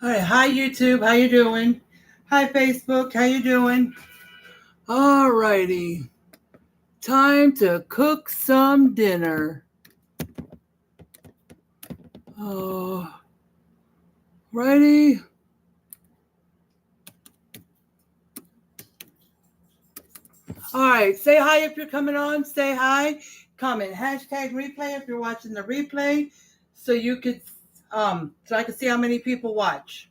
All right, hi YouTube, how you doing? Hi Facebook, how you doing? All righty, time to cook some dinner. Oh, righty. All right, say hi if you're coming on. Say hi. Comment hashtag replay if you're watching the replay, so you could so I can see how many people watch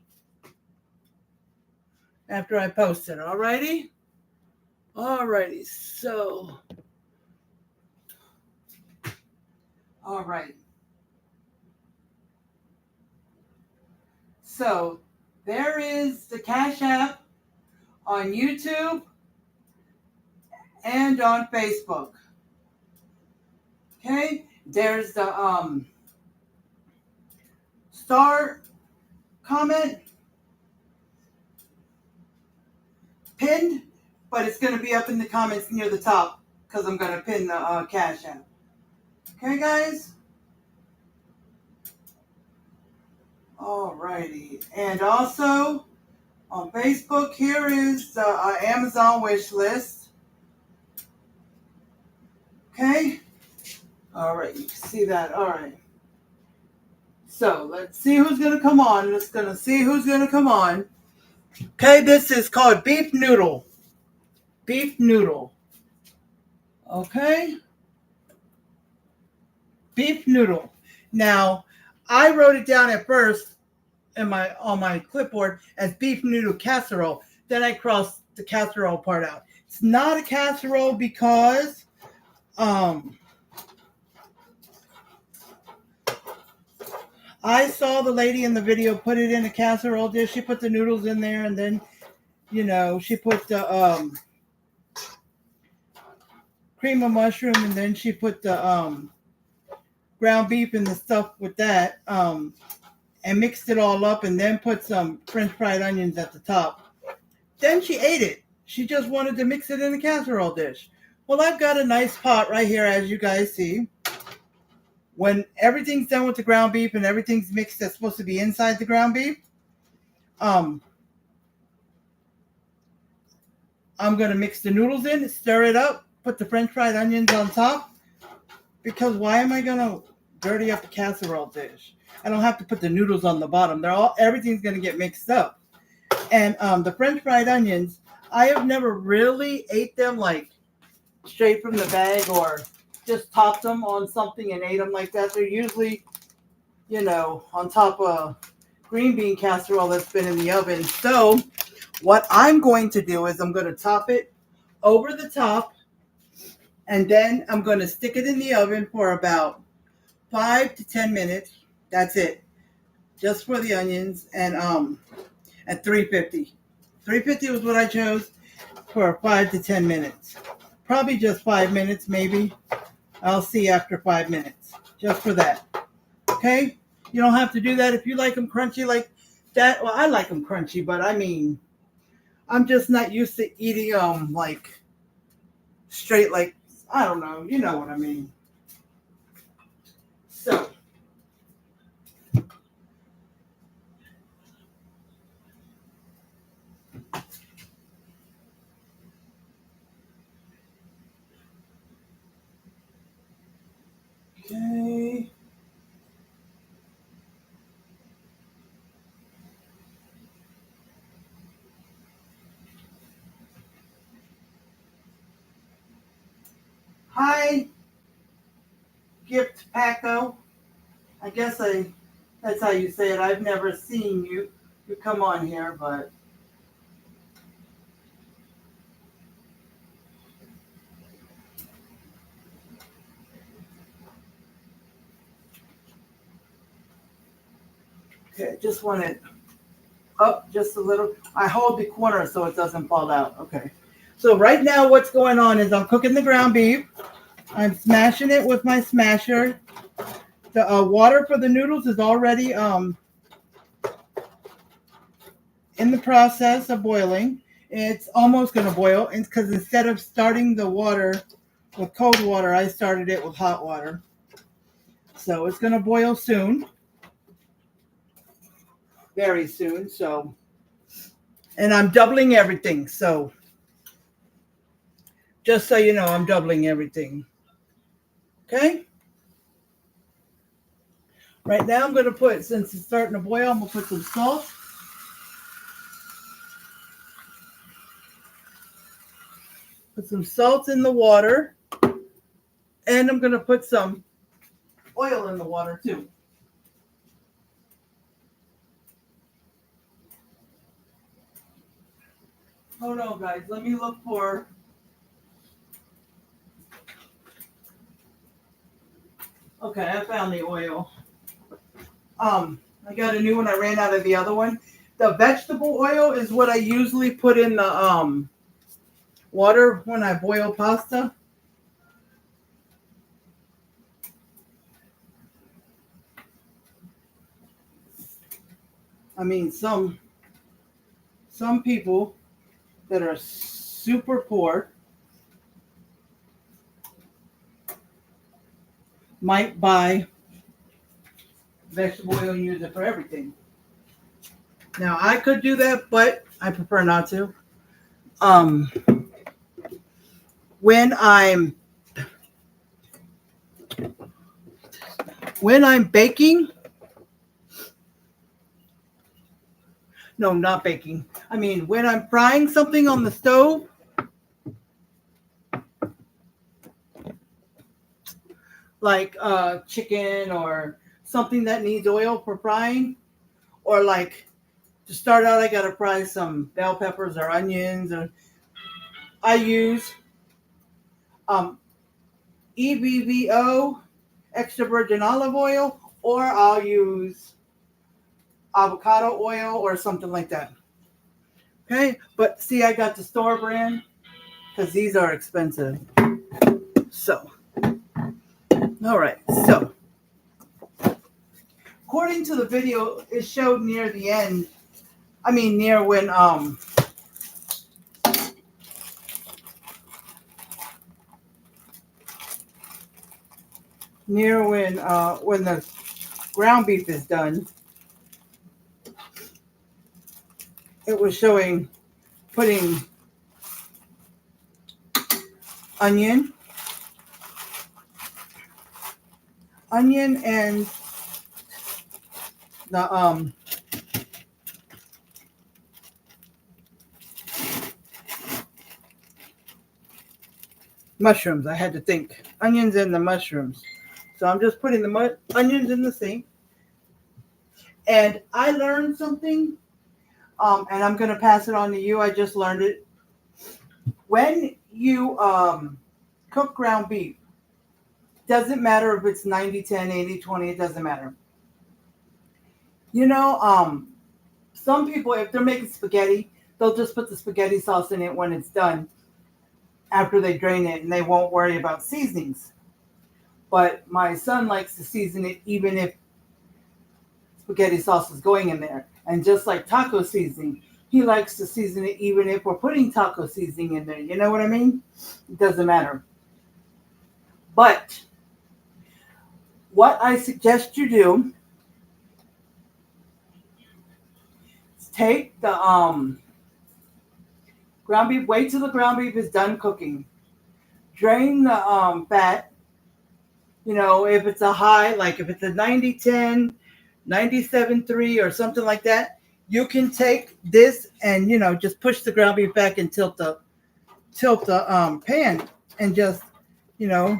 after I post it. All righty. All righty. All right. So there is the Cash App on YouTube and on Facebook. Okay, there's the star comment pinned, but it's going to be up in the comments near the top because I'm going to pin the Cash App. Okay, guys? Alrighty. And also on Facebook, here is the Amazon wish list. Okay? Alright, you can see that. Alright. So let's see who's going to come on. Let's going to see who's going to come on. Okay, this is called beef noodle. Beef noodle. Okay? Beef noodle. Now, I wrote it down at first on my clipboard as beef noodle casserole. Then I crossed the casserole part out. It's not a casserole because I saw the lady in the video put it in a casserole dish. She put the noodles in there, and then she put the cream of mushroom, and then she put the ground beef and the stuff with that, and mixed it all up, and then put some French fried onions at the top. Then she ate it. She just wanted to mix it in a casserole dish. Well, I've got a nice pot right here, as you guys see. When everything's done with the ground beef and everything's mixed that's supposed to be inside the ground beef, I'm going to mix the noodles in, stir it up, put the French fried onions on top, because why am I going to dirty up a casserole dish? I don't have to put the noodles on the bottom. Everything's going to get mixed up. And the French fried onions, I have never really ate them like straight from the bag or just topped them on something and ate them like that. They're usually, on top of green bean casserole that's been in the oven. So what I'm going to do is I'm going to top it over the top, and then I'm going to stick it in the oven for about 5 to 10 minutes. That's it. Just for the onions, and at 350. 350 was what I chose for 5 to 10 minutes. Probably just 5 minutes, maybe. I'll see after 5 minutes. Just for that. Okay? You don't have to do that if you like them crunchy like that. Well, I like them crunchy, but I mean, I'm just not used to eating them like straight, like, I don't know. You know what I mean. So. Okay. Hi, Gift Paco. I guess that's how you say it. I've never seen you come on here, but okay, just want it up just a little. I hold the corner so it doesn't fall out. Okay. So right now what's going on is I'm cooking the ground beef. I'm smashing it with my smasher. The water for the noodles is already in the process of boiling. It's almost going to boil because instead of starting the water with cold water, I started it with hot water. So it's going to boil soon. very soon. So, and I'm doubling everything. So, just so you know, I'm doubling everything. Okay. Right now, I'm going to put, since it's starting to boil, I'm going to put some salt. Put some salt in the water. And I'm going to put some oil in the water too. Oh no, guys, let me look for. Okay, I found the oil. I got a new one. I ran out of the other one. The vegetable oil is what I usually put in the water when I boil pasta. I mean, some people that are super poor might buy vegetable oil and use it for everything. Now, I could do that, but I prefer not to. Um, when I'm baking, no, not baking. I mean, when I'm frying something on the stove, like chicken or something that needs oil for frying, or like to start out, I gotta fry some bell peppers or onions, or I use um, EVVO, extra virgin olive oil, or I'll use avocado oil or something like that. Okay, but see, I got the store brand because these are expensive. So, all right, so according to the video, it showed near the end. I mean, near when when the ground beef is done, it was showing putting onion and the mushrooms. I had to think onions and the mushrooms. So I'm just putting the onions in the sink. And I learned something, and I'm going to pass it on to you. I just learned it. When you cook ground beef, doesn't matter if it's 90-10, 80-20, it doesn't matter. You know, some people, if they're making spaghetti, they'll just put the spaghetti sauce in it when it's done after they drain it, and they won't worry about seasonings. But my son likes to season it even if spaghetti sauce is going in there. And just like taco seasoning, he likes to season it even if we're putting taco seasoning in there. You know what I mean? It doesn't matter. But what I suggest you do is take the ground beef, wait till the ground beef is done cooking. Drain the fat. You know, if it's a high, like if it's a 90-10, 97-3 or something like that, you can take this and, you know, just push the ground beef back and tilt the pan and just, you know,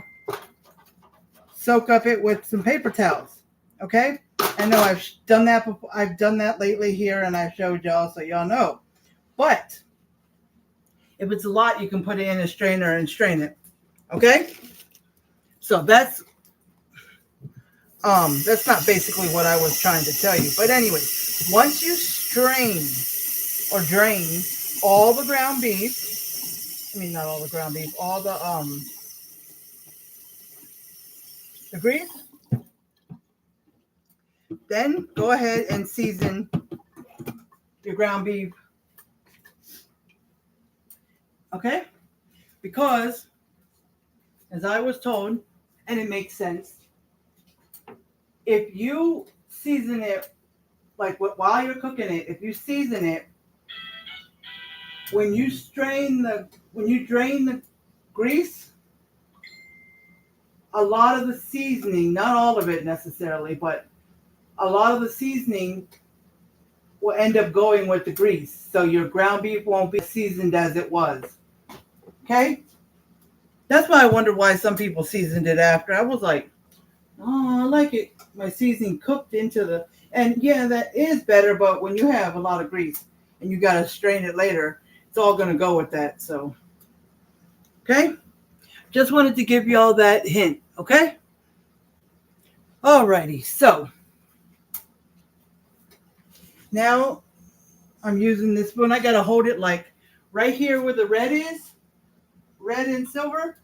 soak up it with some paper towels. Okay? I know I've done that before. I've done that lately here and I showed y'all so y'all know. But if it's a lot, you can put it in a strainer and strain it. Okay? So that's not basically what I was trying to tell you. But anyway, once you strain or drain all the ground beef, I mean not all the ground beef, all the grease, then go ahead and season your ground beef. Okay? Because as I was told, and it makes sense, if you season it like while you're cooking it, if you season it, when you drain the grease, a lot of the seasoning, not all of it necessarily, but a lot of the seasoning will end up going with the grease. So your ground beef won't be seasoned as it was. Okay? That's why I wondered why some people seasoned it after. I was like, oh, I like it. My seasoning cooked into the, and yeah, that is better, but when you have a lot of grease and you got to strain it later, it's all going to go with that. So, okay? Just wanted to give you all that hint, okay? Alrighty, so now I'm using this spoon. I got to hold it like right here where the red is, red and silver.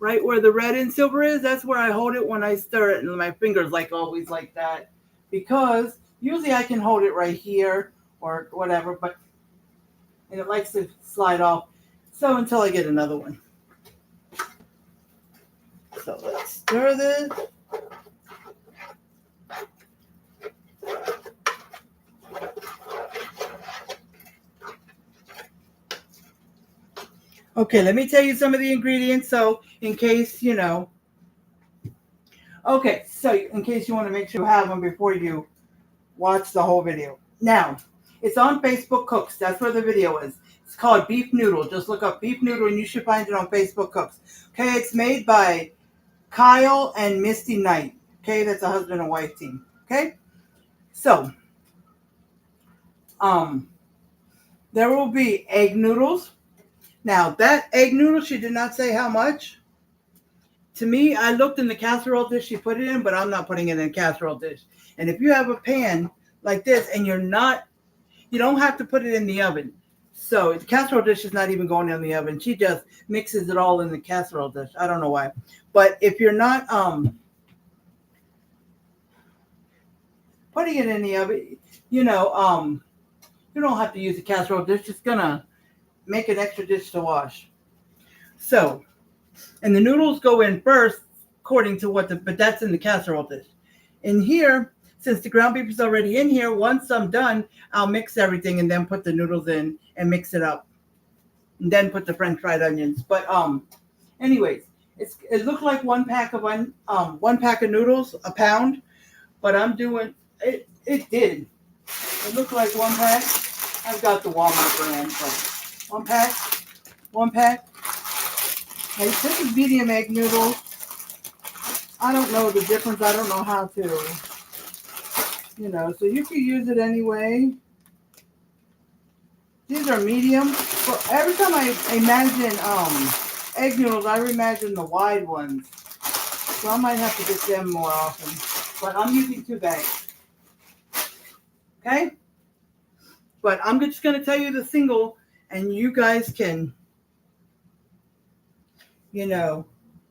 Right where the red and silver is, that's where I hold it when I stir it. And my fingers like always like that. Because usually I can hold it right here or whatever, but and it likes to slide off. So until I get another one. So let's stir this. Okay, let me tell you some of the ingredients. So in case, you know. Okay, so in case you want to make sure you have them before you watch the whole video. Now, it's on Facebook Cooks. That's where the video is. It's called Beef Noodle. Just look up Beef Noodle and you should find it on Facebook Cooks. Okay, it's made by Kyle and Misty Knight. Okay, that's a husband and wife team. Okay, so there will be egg noodles. Now, that egg noodle, she did not say how much. To me, I looked in the casserole dish she put it in, but I'm not putting it in a casserole dish. And if you have a pan like this and you don't have to put it in the oven. So the casserole dish is not even going in the oven. She just mixes it all in the casserole dish. I don't know why. But if you're not putting it in the oven, you don't have to use a casserole dish. It's going to make an extra dish to wash. So, and the noodles go in first, according to but that's in the casserole dish. In here, since the ground beef is already in here, once I'm done, I'll mix everything and then put the noodles in and mix it up. And then put the French fried onions. But anyways, it looked like one pack of noodles, a pound, but I'm doing it. It did. It looked like one pack. I've got the Walmart brand, but one pack. Hey, this is medium egg noodles. I don't know the difference. I don't know how to, so you can use it anyway. These are medium. But every time I imagine egg noodles, I imagine the wide ones. So I might have to get them more often. But I'm using 2 bags. Okay? But I'm just going to tell you the single, and you guys can,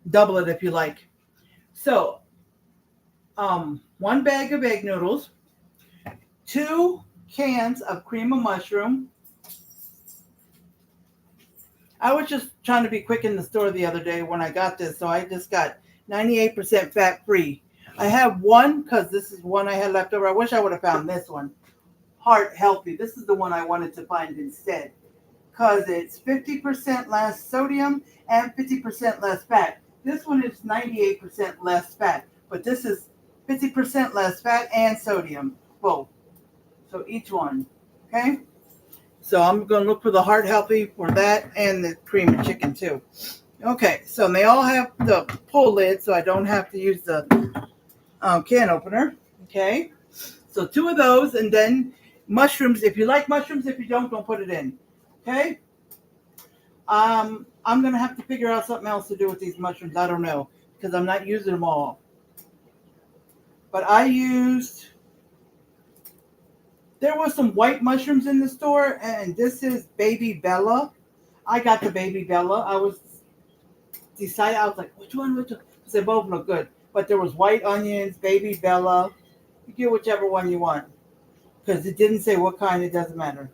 double it if you like. So, 1 bag of egg noodles, 2 cans of cream of mushroom. I was just trying to be quick in the store the other day when I got this, so I just got 98% fat free. I have one because this is one I had left over. I wish I would have found this one. Heart Healthy. This is the one I wanted to find instead because it's 50% less sodium and 50% less fat. This one is 98% less fat, but this is 50% less fat and sodium, both. So each one, okay? So I'm going to look for the Heart Healthy for that and the cream of chicken too. Okay, so they all have the pull lid, so I don't have to use the can opener. Okay, so 2 of those, and then mushrooms. If you like mushrooms, if you don't put it in. Okay. I'm going to have to figure out something else to do with these mushrooms. I don't know, because I'm not using them all. But there was some white mushrooms in the store, and this is Baby Bella. I got the Baby Bella. I was like, which one? Because they both look good. But there was white onions, Baby Bella. You get whichever one you want. Because it didn't say what kind, it doesn't matter.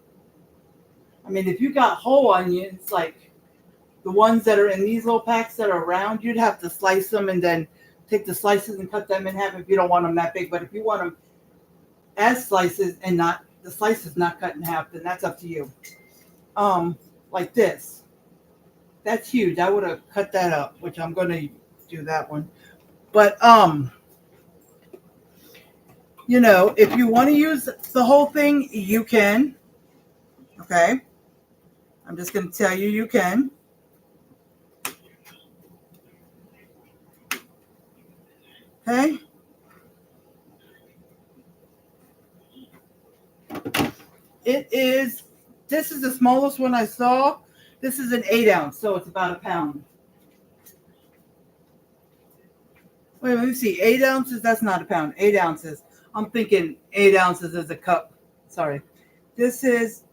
I mean, if you got whole onions, like the ones that are in these little packs that are round, you'd have to slice them and then take the slices and cut them in half if you don't want them that big. But if you want them as slices and not the slices not cut in half, then that's up to you. Like this. That's huge. I would have cut that up, which I'm gonna do that one. But if you want to use the whole thing, you can. Okay. I'm just gonna tell you you can. Okay. This is the smallest one I saw. This is an 8-ounce, so it's about a pound. Wait, let me see. 8 ounces, that's not a pound. 8 ounces. I'm thinking 8 ounces is a cup. Sorry. This is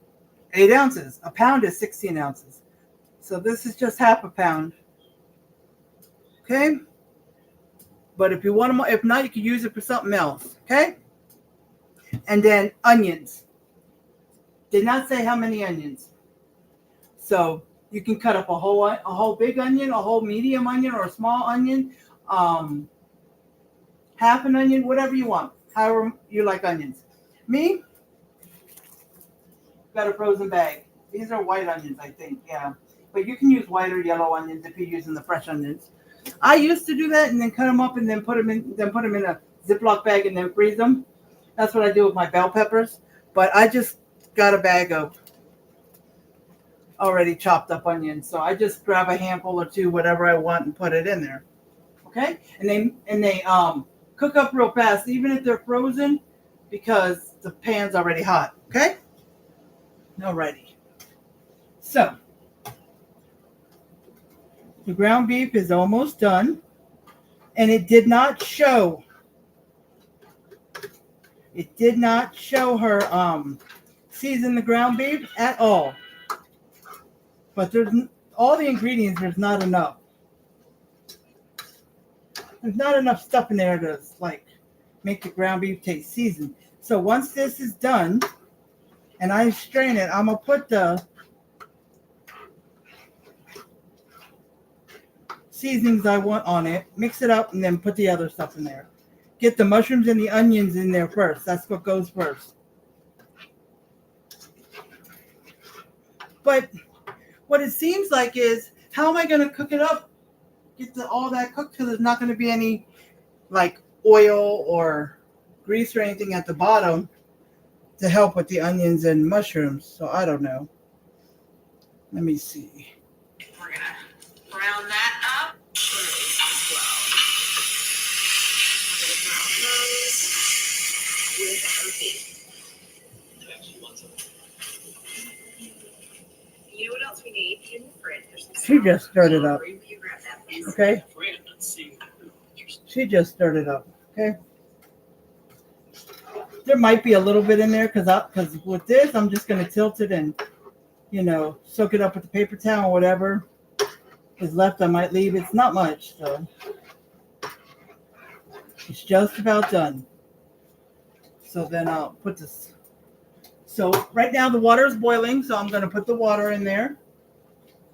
8 ounces. A pound is 16 ounces. So this is just half a pound. Okay? But if you want them, if not, you can use it for something else. Okay? And then onions. Did not say how many onions. So you can cut up a whole big onion, a whole medium onion, or a small onion. Half an onion, whatever you want. However you like onions. Me, got a frozen bag. These are white onions, I think. Yeah. But you can use white or yellow onions if you're using the fresh onions. I used to do that and then cut them up and then put them in a Ziploc bag and then freeze them. That's what I do with my bell peppers. But I just got a bag of already chopped up onions. So I just grab a handful or two, whatever I want, and put it in there. Okay? And they cook up real fast, even if they're frozen, because the pan's already hot. Okay? Alrighty. So the ground beef is almost done, and it did not show. It did not show her season the ground beef at all. But there's all the ingredients. There's not enough. There's not enough stuff in there to like make the ground beef taste seasoned. So once this is done, and I strain it, I'm gonna put the seasonings I want on it, mix it up, and then put the other stuff in there. Get the mushrooms and the onions in there first. That's what goes first. But what it seems like is, how am I going to cook it up? Get all that cooked, because there's not going to be any like oil or grease or anything at the bottom to help with the onions and mushrooms. So I don't know. Let me see. We're going to brown that up. You know what else we need in the fridge? She just stirred it up. Okay? She just stirred it up. Okay? There might be a little bit in there because with this, I'm just going to tilt it and, soak it up with the paper towel or whatever is left. I might leave. It's not much, so it's just about done. So then I'll put this. So right now the water is boiling, so I'm going to put the water in there.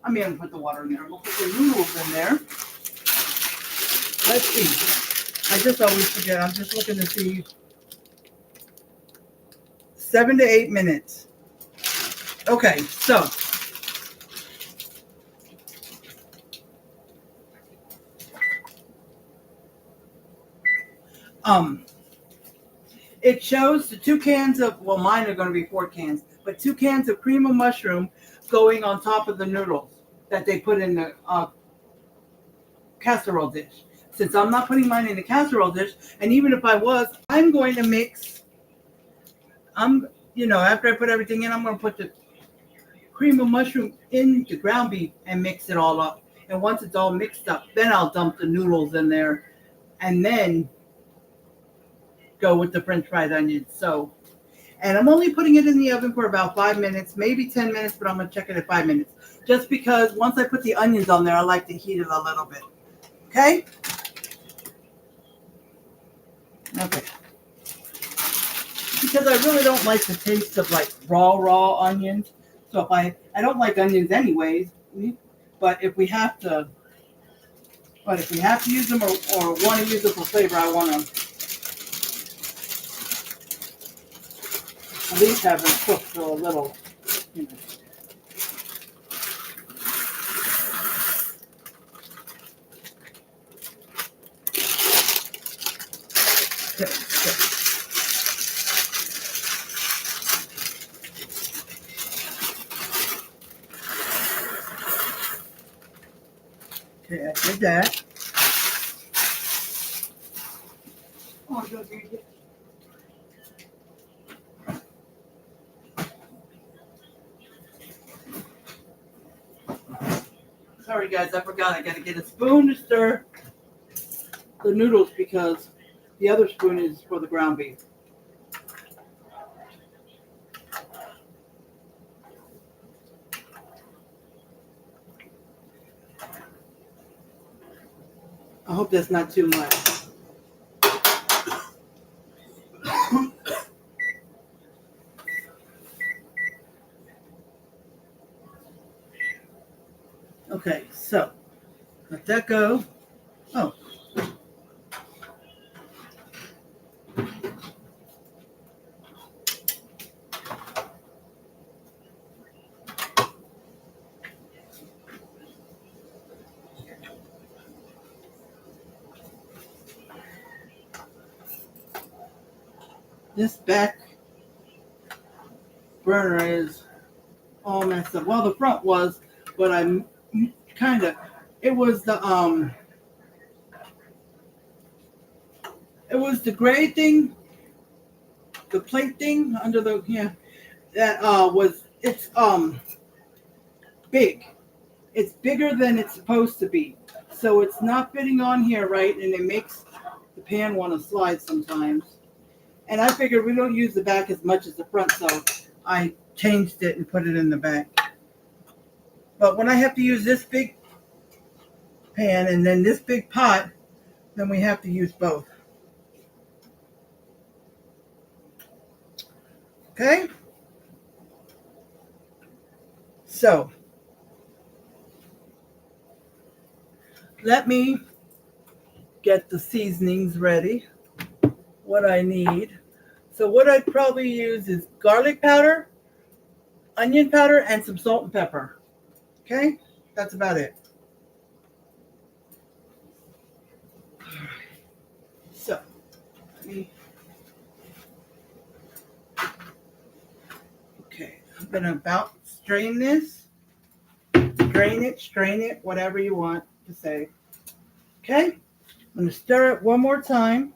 I'm going to put the water in there. I'm going to put the noodles in there. Let's see. I just always forget. I'm just looking to see. 7 to 8 minutes. Okay, so. It shows the 2 cans of, well, mine are going to be 4 cans, but 2 cans of cream of mushroom going on top of the noodles that they put in the casserole dish. Since I'm not putting mine in the casserole dish, and even if I was, I'm going to mix, after I put everything in, I'm going to put the cream of mushroom in the ground beef and mix it all up. And once it's all mixed up, then I'll dump the noodles in there and then go with the French fried onions. So, and I'm only putting it in the oven for about 5 minutes, maybe 10 minutes, but I'm going to check it at 5 minutes. Just because once I put the onions on there, I like to heat it a little bit. Okay? Okay. Because I really don't like the taste of like raw onions. So if I don't like onions anyways, but if we have to use them or want to use them for flavor, I want to at least have them cooked for a little, you know. Okay, I did that. Oh, sorry guys, I forgot. I gotta get a spoon to stir the noodles because the other spoon is for the ground beef. I hope that's not too much. Okay, so let that go. Oh. This back burner is all messed up. Well, the front was, but I'm kind of. It was the gray thing, the plate thing under the that was it's big. It's bigger than it's supposed to be, so it's not fitting on here right, and it makes the pan want to slide sometimes. And I figured we don't use the back as much as the front, so I changed it and put it in the back. But when I have to use this big pan and then this big pot, then we have to use both. Okay? So, let me get the seasonings ready, what I need. So what I'd probably use is garlic powder, onion powder, and some salt and pepper. Okay? That's about it. So, okay, I'm going to about strain this. Strain it, whatever you want to say. Okay? I'm going to stir it one more time.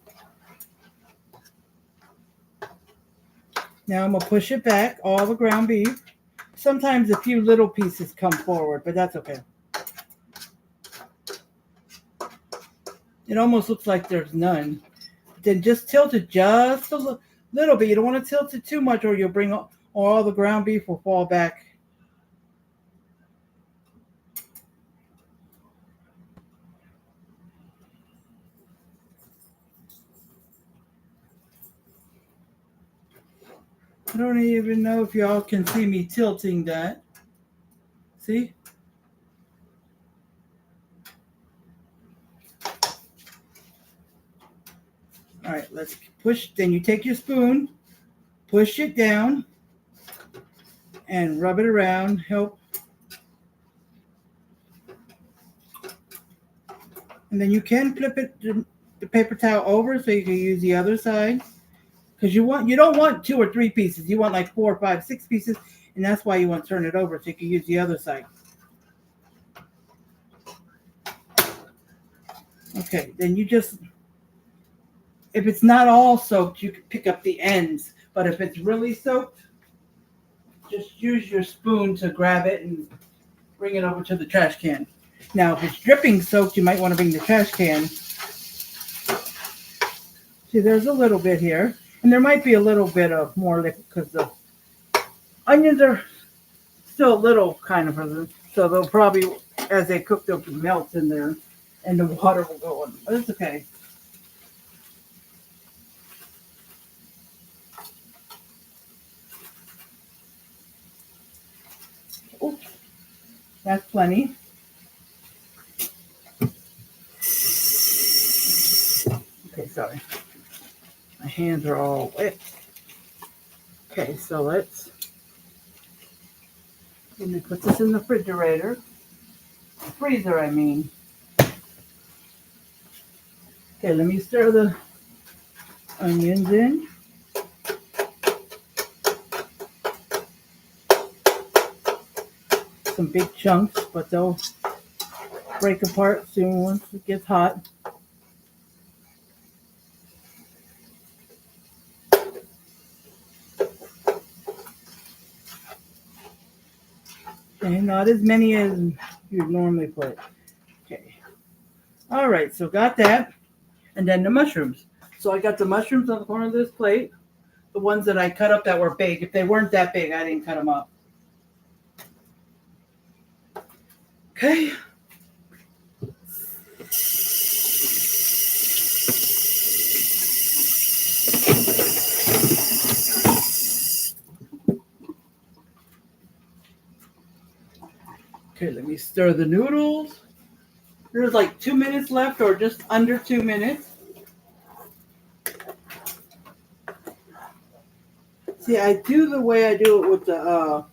Now I'm going to push it back, all the ground beef. Sometimes a few little pieces come forward, but that's okay. It almost looks like there's none. Then just tilt it just a little bit. You don't want to tilt it too much or you'll bring all the ground beef will fall back. I don't even know if y'all can see me tilting that. See? All right, let's push. Then you take your spoon, push it down, and rub it around. Help. And then you can flip it the paper towel over so you can use the other side. Because you don't want 2 or 3 pieces. You want like 4, 5, 6 pieces, and that's why you want to turn it over so you can use the other side. Okay, then you just, if it's not all soaked, you can pick up the ends. But if it's really soaked, just use your spoon to grab it and bring it over to the trash can. Now, if it's dripping soaked, you might want to bring the trash can. See, there's a little bit here. And there might be a little bit of more liquid because the onions are still a little kind of, so they'll probably, as they cook, they'll melt in there and the water will go on. But it's okay. Oops. That's plenty. Okay, sorry. My hands are all wet. Okay, so let me put this in the refrigerator. Freezer, I mean. Okay, let me stir the onions in. Some big chunks, but they'll break apart soon once it gets hot. Okay, not as many as you'd normally put. Okay. All right, so got that. And then the mushrooms. So I got the mushrooms on the corner of this plate. The ones that I cut up that were big. If they weren't that big, I didn't cut them up. Okay. Okay, let me stir the noodles. There's like 2 minutes left or just under 2 minutes. See, I do the way I do it with the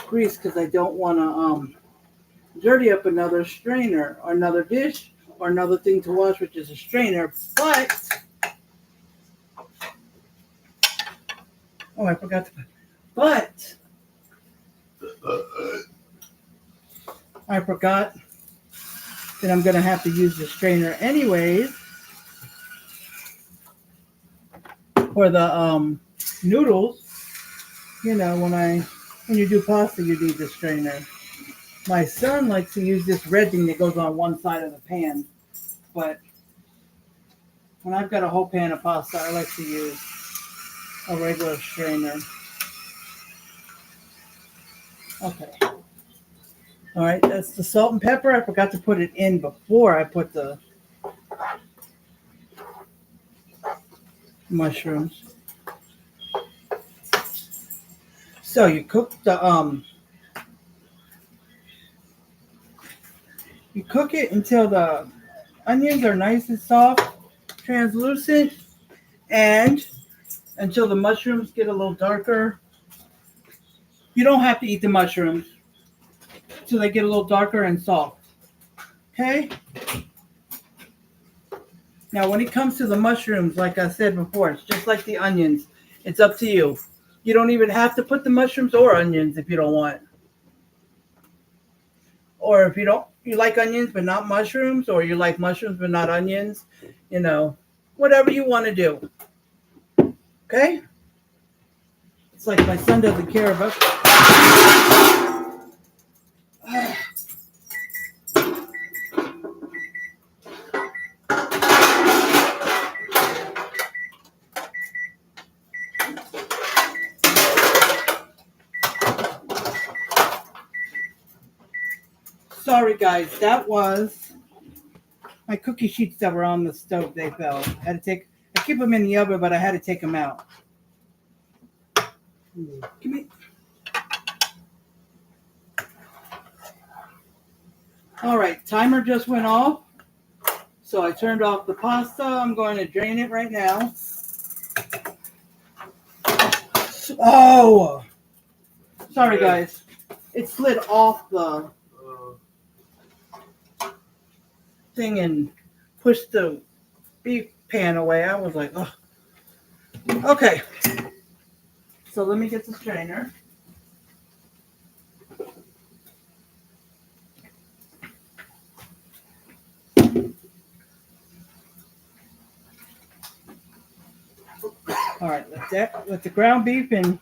grease because I don't want to dirty up another strainer or another dish or another thing to wash, which is a strainer. But, oh, I forgot to put, but I forgot that I'm going to have to use the strainer anyways for the noodles. You know, when you do pasta, you need the strainer. My son likes to use this red thing that goes on one side of the pan, but when I've got a whole pan of pasta, I like to use a regular strainer. Okay. All right, that's the salt and pepper. I forgot to put it in before I put the mushrooms. So you cook you cook it until the onions are nice and soft, translucent, and until the mushrooms get a little darker. You don't have to eat the mushrooms until they get a little darker and soft. Okay? Now, when it comes to the mushrooms, like I said before, it's just like the onions. It's up to you. You don't even have to put the mushrooms or onions if you don't want. Or if you like onions but not mushrooms, or you like mushrooms but not onions, whatever you want to do. Okay? It's like my son doesn't care about. Sorry, guys. That was my cookie sheets that were on the stove. They fell. I keep them in the oven, but I had to take them out. Give me. All right, timer just went off. So I turned off the pasta. I'm going to drain it right now. Oh! Sorry, guys. It slid off the thing and pushed the beef pan away. I was like, oh. Okay. So let me get the strainer. All right, let the ground beef and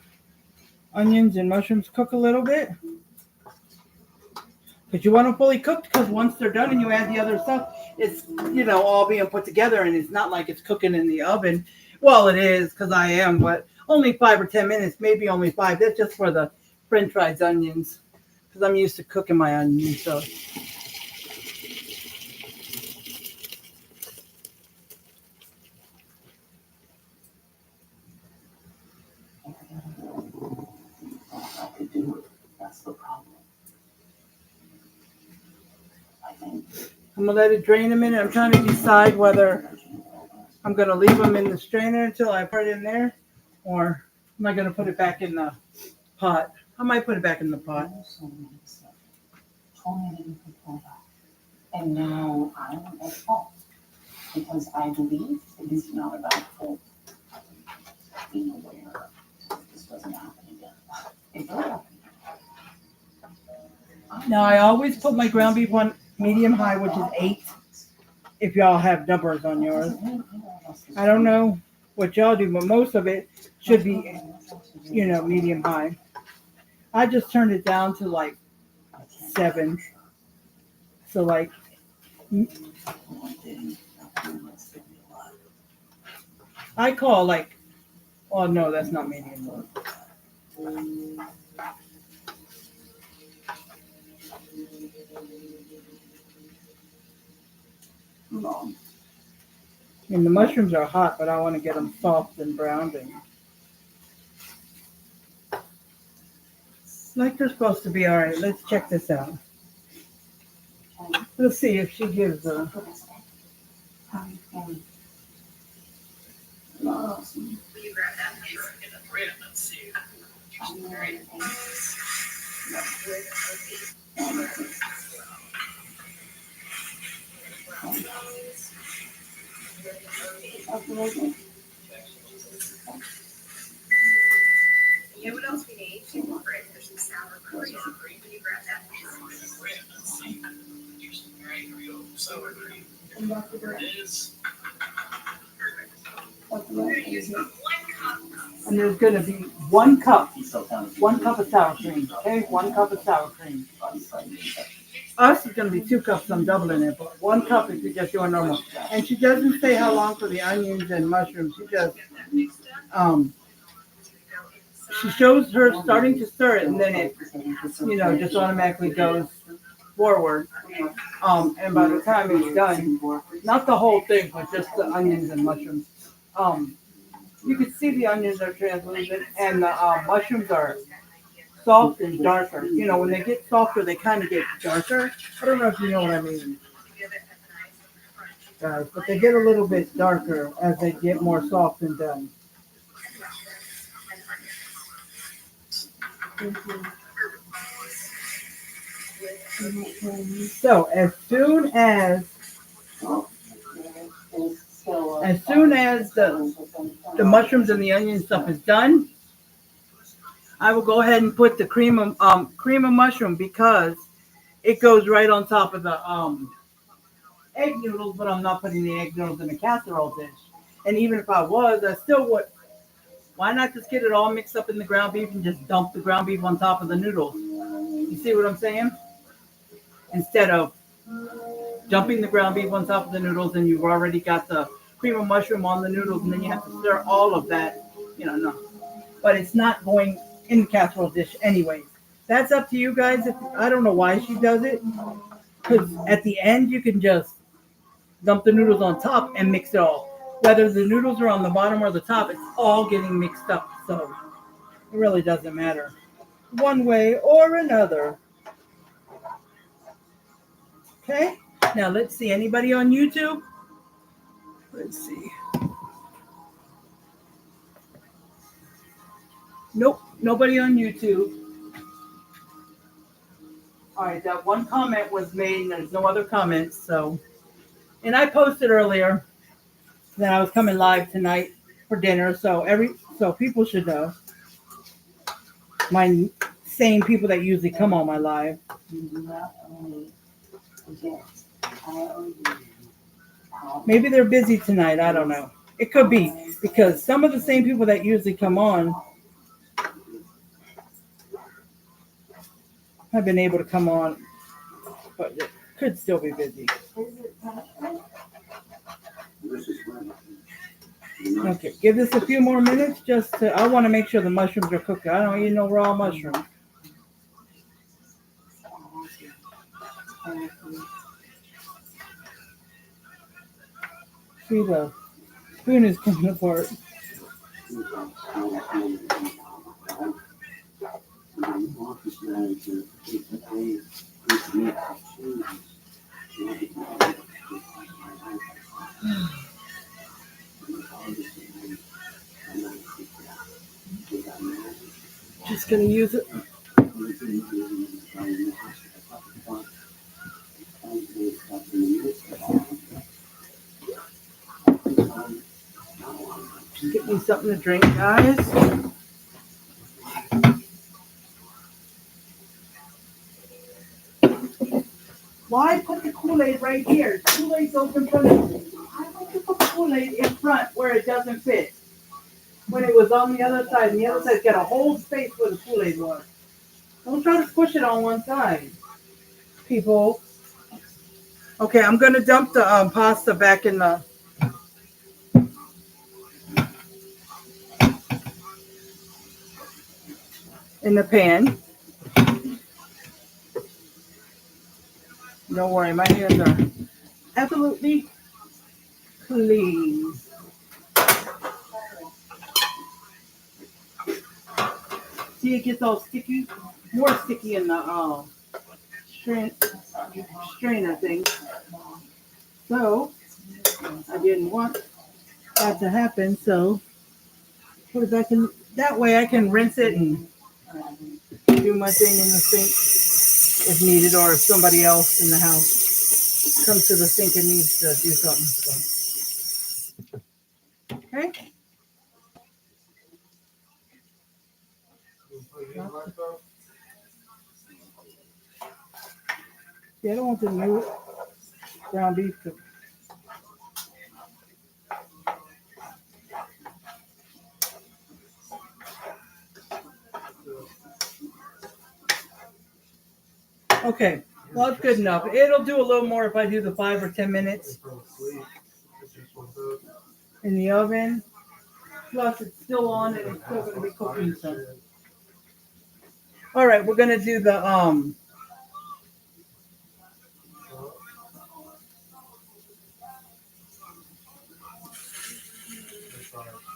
onions and mushrooms cook a little bit. Because you want them fully cooked, because once they're done and you add the other stuff, it's, all being put together, and it's not like it's cooking in the oven. Well, it is, because I am, but only 5 or 10 minutes, maybe only 5. That's just for the French fries onions, because I'm used to cooking my onions, so. That's the problem. I'm going to let it drain a minute. I'm trying to decide whether I'm going to leave them in the strainer until I put it in there, or I'm not gonna put it back in the pot. I might put it back in the pot. Told me that you could pull back. And now I'm at fault. Because I believe it is not about full being aware this doesn't happen again. It will happen again. Now I always put my ground beef on medium high, which is 8. If y'all have numbers on yours, I don't know what y'all do, but most of it should be, medium high. I just turned it down to like 7. So like, I call like, oh no, that's not medium low. And the mushrooms are hot, but I want to get them soft and browned and like they're supposed to be. All right, let's check this out. Let's see if she gives a. Will you grab that? Let's see. You know what else we need? There's some sour cream. Will you grab that? Sour cream. It is. And there's going to be 1 cup. 1 cup of sour cream. Okay, 1 cup of sour cream. Us is going to be 2 cups. I'm doubling it, but 1 cup if you're just doing normal. And she doesn't say how long for the onions and mushrooms. She just she shows her starting to stir it, and then it, just automatically goes forward. And by the time it's done, not the whole thing, but just the onions and mushrooms. You can see the onions are translucent, and the mushrooms are soft and darker. When they get softer, they kind of get darker. I don't know if you know what I mean, guys, but they get a little bit darker as they get more soft and done. So as soon as the mushrooms and the onion stuff is done, I will go ahead and put the cream of mushroom, because it goes right on top of the egg noodles, but I'm not putting the egg noodles in a casserole dish. And even if I was, I still would. Why not just get it all mixed up in the ground beef and just dump the ground beef on top of the noodles? You see what I'm saying? Instead of dumping the ground beef on top of the noodles, and you've already got the cream of mushroom on the noodles, and then you have to stir all of that. No. But it's not going in the casserole dish anyways. That's up to you guys. I don't know why she does it, because at the end you can just dump the noodles on top and mix it all. Whether the noodles are on the bottom or the top, it's all getting mixed up. So it really doesn't matter one way or another. Okay, now let's see. Anybody on YouTube? Let's see. Nope, nobody on YouTube. All right, that one comment was made, and there's no other comments. So, and I posted earlier that I was coming live tonight for dinner. So people should know. My same people that usually come on my live. Maybe they're busy tonight. I don't know. It could be, because some of the same people that usually come on have been able to come on, but it could still be busy. Okay, give this a few more minutes I want to make sure the mushrooms are cooked. I don't eat no raw mushrooms. See, the spoon is coming apart. gonna use it. Get me something to drink, guys. Why put the Kool-Aid right here? Kool-Aid goes in front of me. I want to put Kool-Aid in front where it doesn't fit. When it was on the other side, and the other side's got a whole space where the Kool-Aid was. Don't try to squish it on one side, people. Okay, I'm gonna dump the pasta back in the pan. Don't worry, my hands are absolutely clean. See, it gets all sticky, more sticky in the strainer thing. So I didn't want that to happen. So put it back in. That way I can rinse it and do my thing in the sink if needed, or if somebody else in the house comes to the sink and needs to do something. So. Okay. Yeah, I don't want the new ground beef to. Okay, well, it's good enough. It'll do a little more if I do the 5 or 10 minutes in the oven. Plus, it's still on and it's still going to be cooking. So. All right, we're going to do the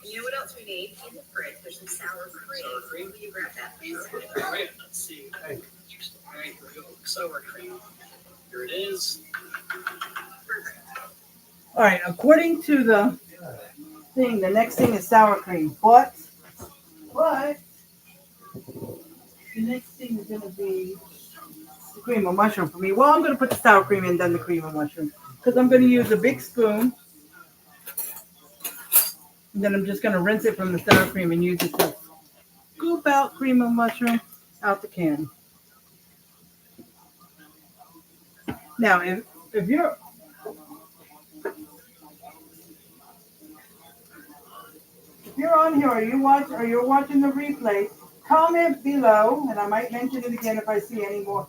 You know what else we need in the fridge? There's some sour cream. Sour cream? Will you grab that, please? Great. Let's see. Hey. All right, here we go. Sour cream. Here it is. all right, according to the thing, the next thing is sour cream. But the next thing is going to be the cream of mushroom for me. Well, I'm going to put the sour cream in, then the cream of mushroom. Because I'm going to use a big spoon. And then I'm just going to rinse it from the sour cream and use it to scoop out cream of mushroom out the can. Now, if you're on here or you're watching the replay, comment below, and I might mention it again if I see any more,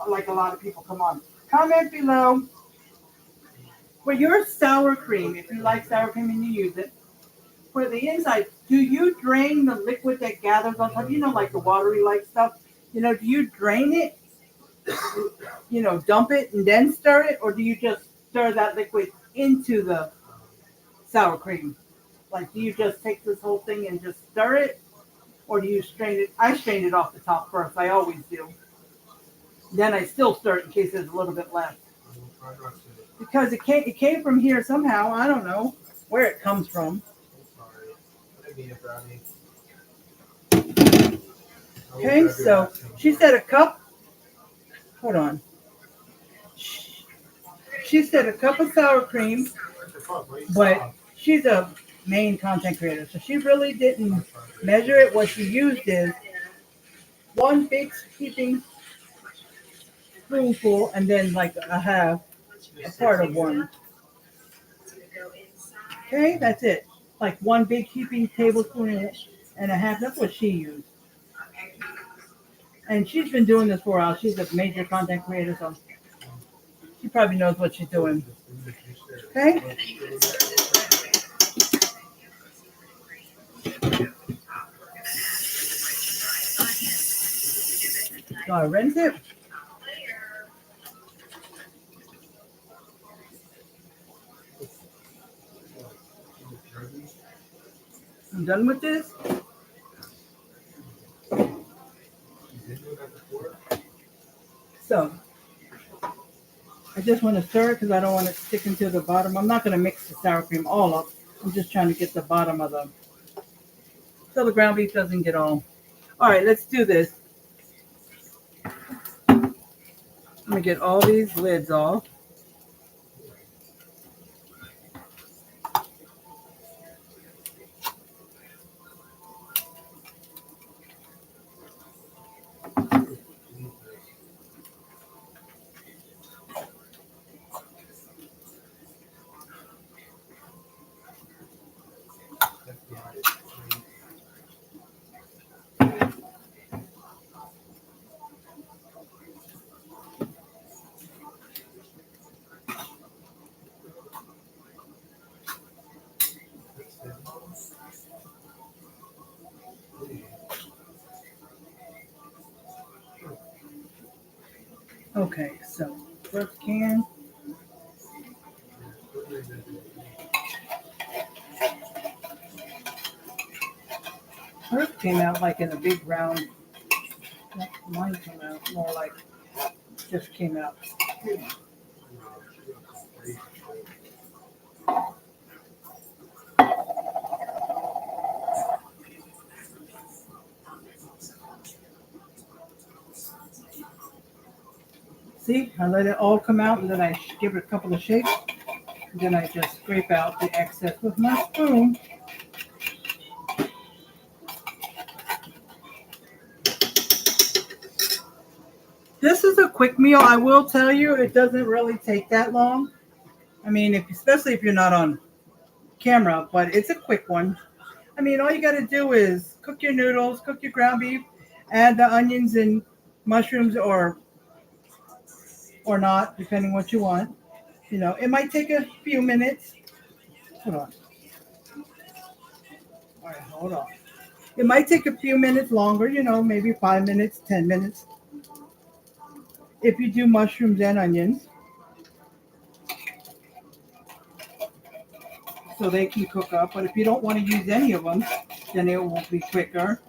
like a lot of people come on. Comment below for your sour cream, if you like sour cream and you use it. For the inside, do you drain the liquid that gathers on top? You know, like the watery like stuff. You know, do you drain it? You know, dump it and then stir it, or do you just stir that liquid into the sour cream? Like, do you just take this whole thing and just stir it, or do you strain it? I strain it off the top first. I always do. Then I still stir it in case there's a little bit left. Because it came from here somehow. I don't know where it comes from. Okay, so she said a cup. Hold on. She said a cup of sour cream, but she's a main content creator, so she really didn't measure it. What she used is one big heaping spoonful and then like a part of one. Okay, that's it. Like one big heaping tablespoon and a half. That's what she used. And she's been doing this for a while. She's a major content creator, so she probably knows what she's doing. Okay? So I rinse it. I'm done with this. So I just want to stir it because I don't want it sticking to the bottom. I'm not going to mix the sour cream all up. I'm just trying to get the bottom of so the ground beef doesn't get all All right, let's do this. Let me get all these lids off. Okay, so first can. Hers came out like in a big round. Mine came out more like just came out. See, I let it all come out and then I give it a couple of shakes. And then I just scrape out the excess with my spoon. This is a quick meal. I will tell you, it doesn't really take that long. I mean, especially if you're not on camera, but it's a quick one. I mean, all you got to do is cook your noodles, cook your ground beef, add the onions and mushrooms or not, depending what you want. You know, it might take a few minutes. Hold on. All right, hold on. It might take a few minutes longer, you know, maybe 5 minutes, 10 minutes. If you do mushrooms and onions. So they can cook up. But if you don't want to use any of them, then it will be quicker.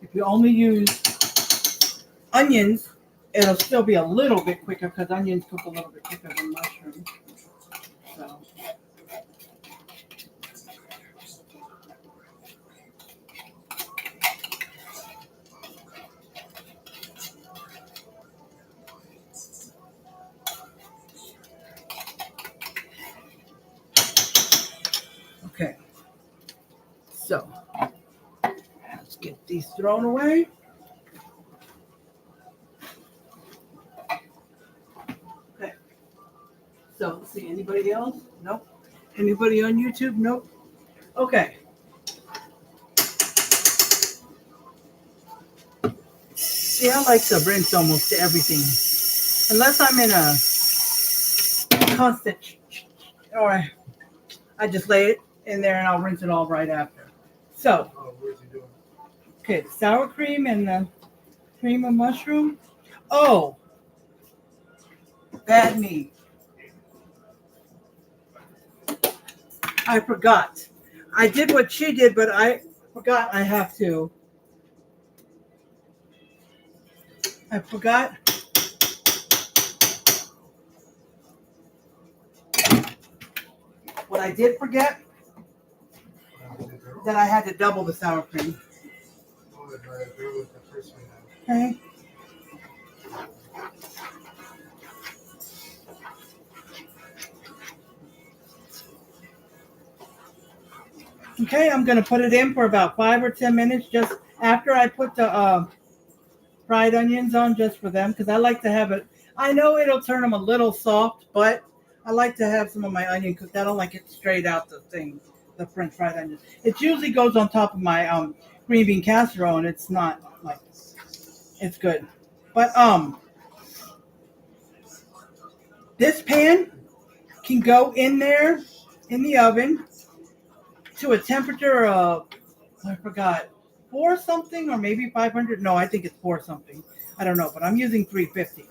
If you only use onions, it'll still be a little bit quicker because onions cook a little bit quicker than mushrooms. So. Okay. So let's get these thrown away. Okay. So let's see, anybody else? Nope. Anybody on YouTube? Nope. Okay. See, I like to rinse almost everything. Unless I'm in a constant, or I just lay it in there and I'll rinse it all right after. So, okay, sour cream and the cream of mushroom. Oh, bad me. I forgot. I did what she did, but I forgot I have to. I forgot. What I did forget, that I had to double the sour cream. Okay. Okay, I'm going to put it in for about 5 or 10 minutes just after I put the fried onions on just for them because I like to have it. I know it'll turn them a little soft, but I like to have some of my onion cooked. I don't like it straight out the thing, the French fried onions. It usually goes on top of my green bean casserole, and it's not like it's good. But this pan can go in there in the oven to a temperature of, I forgot, 4 something or maybe 500. No, I think it's 4 something. I don't know, but I'm using 350.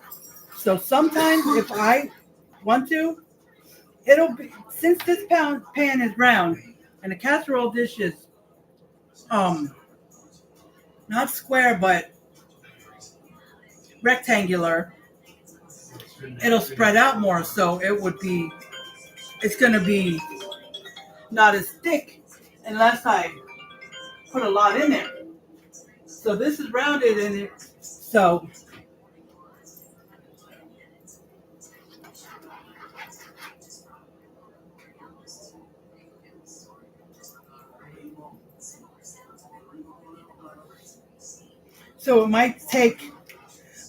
So sometimes if I want to, it'll be, since this pan is round and the casserole dish is not square but rectangular, it'll spread out more. So it's going to be not as thick unless I put a lot in there. So this is rounded and it, so so it might take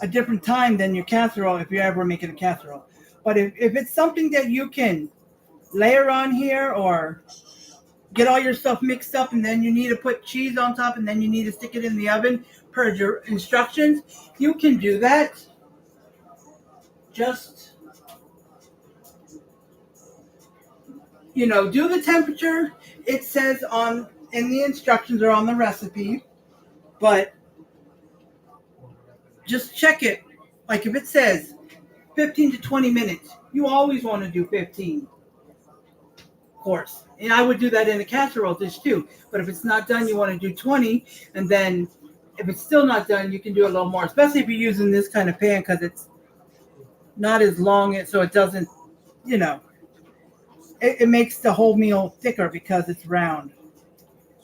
a different time than your casserole if you're ever making a casserole. But if it's something that you can layer on here or get all your stuff mixed up and then you need to put cheese on top and then you need to stick it in the oven per your instructions, you can do that. Just, do the temperature. It says on in the instructions or on the recipe, but just check it. Like if it says 15 to 20 minutes, you always want to do 15, of course. And I would do that in a casserole dish too. But if it's not done, you want to do 20. And then if it's still not done, you can do a little more, especially if you're using this kind of pan because it's not as long, so it doesn't, it makes the whole meal thicker because it's round.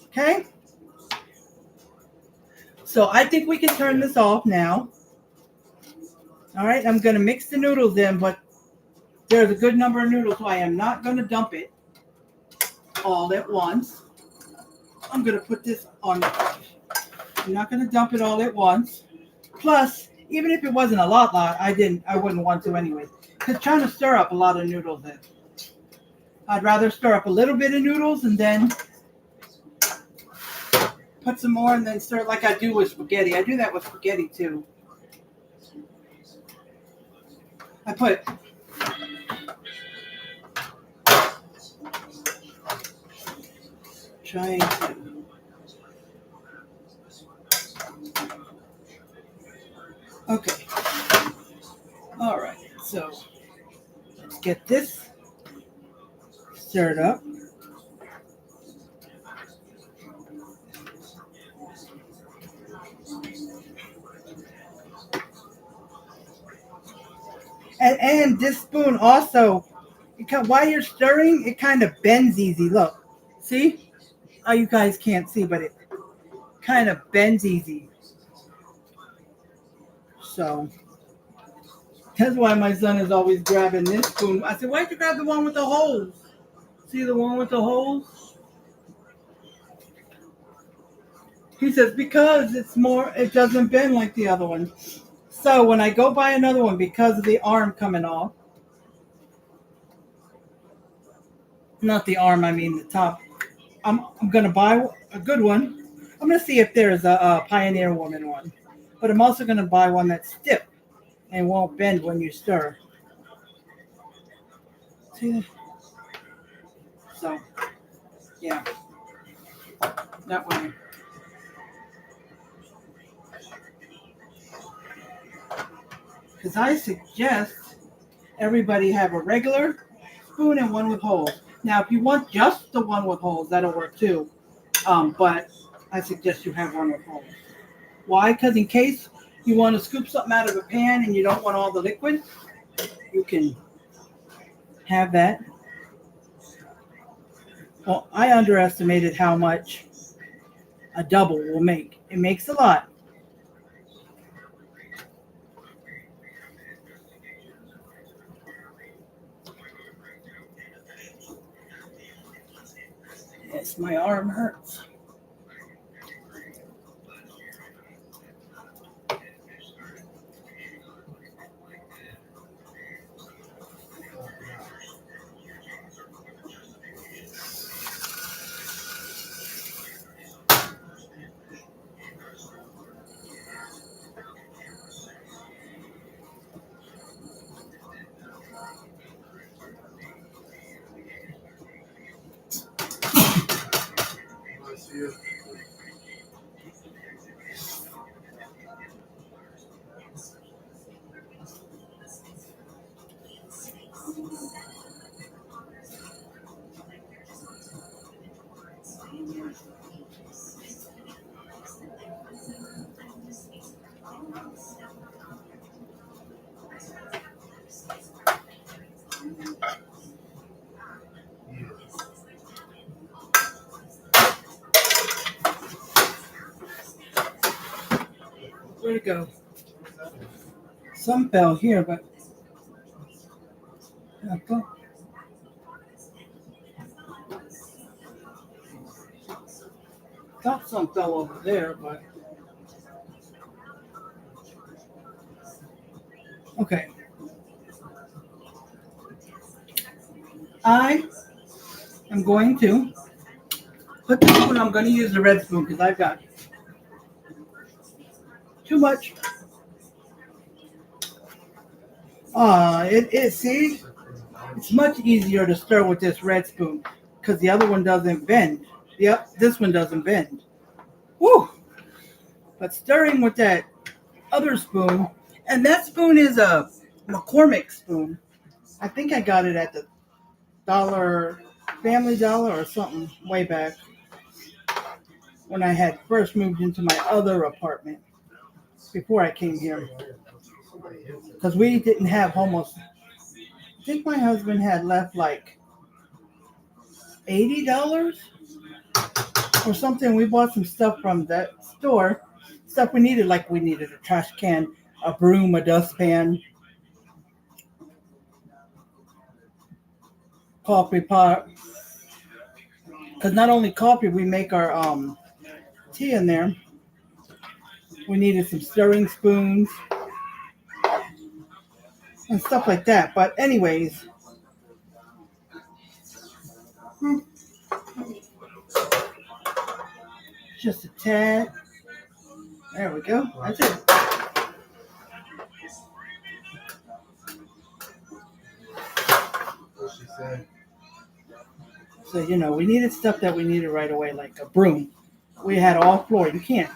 Okay? So I think we can turn this off now. All right, I'm going to mix the noodles in, but there's a good number of noodles, so I am not going to dump it all at once. I'm going to put this on. I'm not going to dump it all at once. Plus, even if it wasn't a lot, I wouldn't want to anyway. Because trying to stir up a lot of noodles in. I'd rather stir up a little bit of noodles and then put some more and then stir it like I do with spaghetti. I do that with spaghetti too. I put trying to okay. All right, so let's get this stirred up. And this spoon also, while you're stirring, it kind of bends easy. Look, see? Oh, you guys can't see, but it kind of bends easy. So that's why my son is always grabbing this spoon. I said, why'd you grab the one with the holes? See the one with the holes? He says, because it doesn't bend like the other one. So when I go buy another one, because of the arm coming off, not the arm, I mean the top, I'm going to buy a good one. I'm going to see if there's a Pioneer Woman one. But I'm also going to buy one that's stiff and won't bend when you stir. See? So, yeah. That way. Because I suggest everybody have a regular spoon and one with holes. Now, if you want just the one with holes, that'll work too. But I suggest you have one with holes. Why? Because in case you want to scoop something out of a pan and you don't want all the liquid, you can have that. Well, I underestimated how much a double will make. It makes a lot. Yes, my arm hurts. Where'd it go? Some fell here, but I thought some fell over there, but okay. I am going to put the spoon. I'm going to use the red spoon because I've got too much. It is. See, it's much easier to stir with this red spoon because the other one doesn't bend. Yep, this one doesn't bend. Woo! But stirring with that other spoon, and that spoon is a McCormick spoon. I think I got it at the Family Dollar or something way back when I had first moved into my other apartment before I came here. Because we didn't have almost, I think my husband had left like $80 or something. We bought some stuff from that store, stuff we needed, like we needed a trash can, a broom, a dustpan, coffee pot. Because not only coffee, we make our tea in there. We needed some stirring spoons and stuff like that. But anyways, just a tad. There we go. That's it. So, we needed stuff that we needed right away, like a broom. We had all floor. You can't.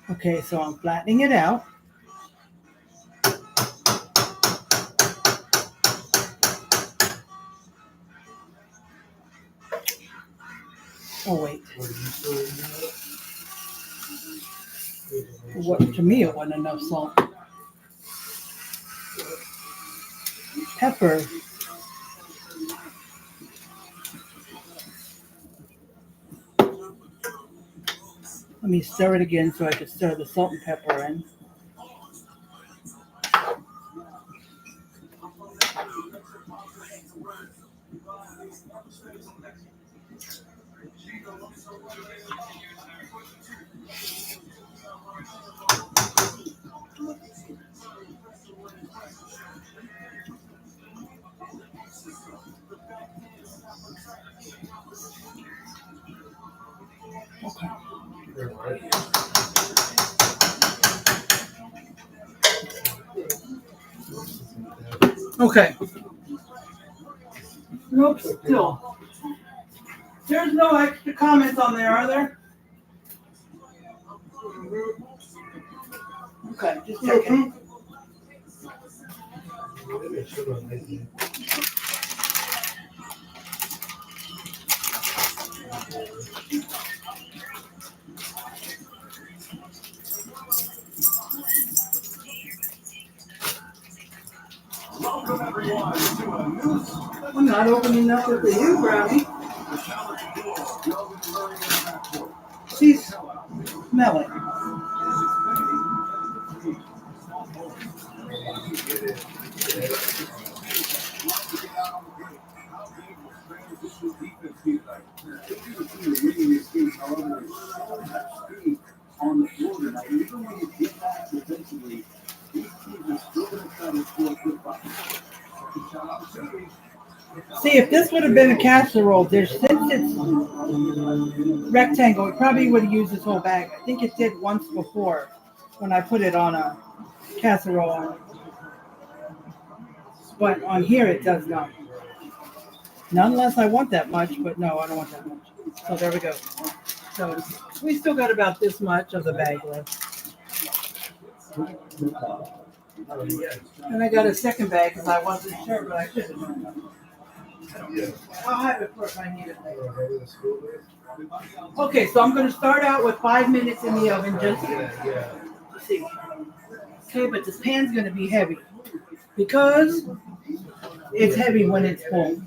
Okay, so I'm flattening it out. Oh, wait. To me, it wasn't enough salt. Pepper. Let me stir it again so I can stir the salt and pepper in. Okay. Nope, still. There's no extra comments on there, are there? Okay, just checking. I'm not opening up with you, Brownie. She's smelling. See, if this would have been a casserole dish, since it's rectangle, it probably would have used this whole bag. I think it did once before when I put it on a casserole. But on here, it does not. Not unless I want that much, but no, I don't want that much. So there we go. So we still got about this much of the bag left. And I got a second bag because I wasn't sure, but I should have done that. I'll have it for if I need it later. Okay, so I'm going to start out with 5 minutes in the oven just to see. Okay, but this pan's going to be heavy because it's heavy when it's full.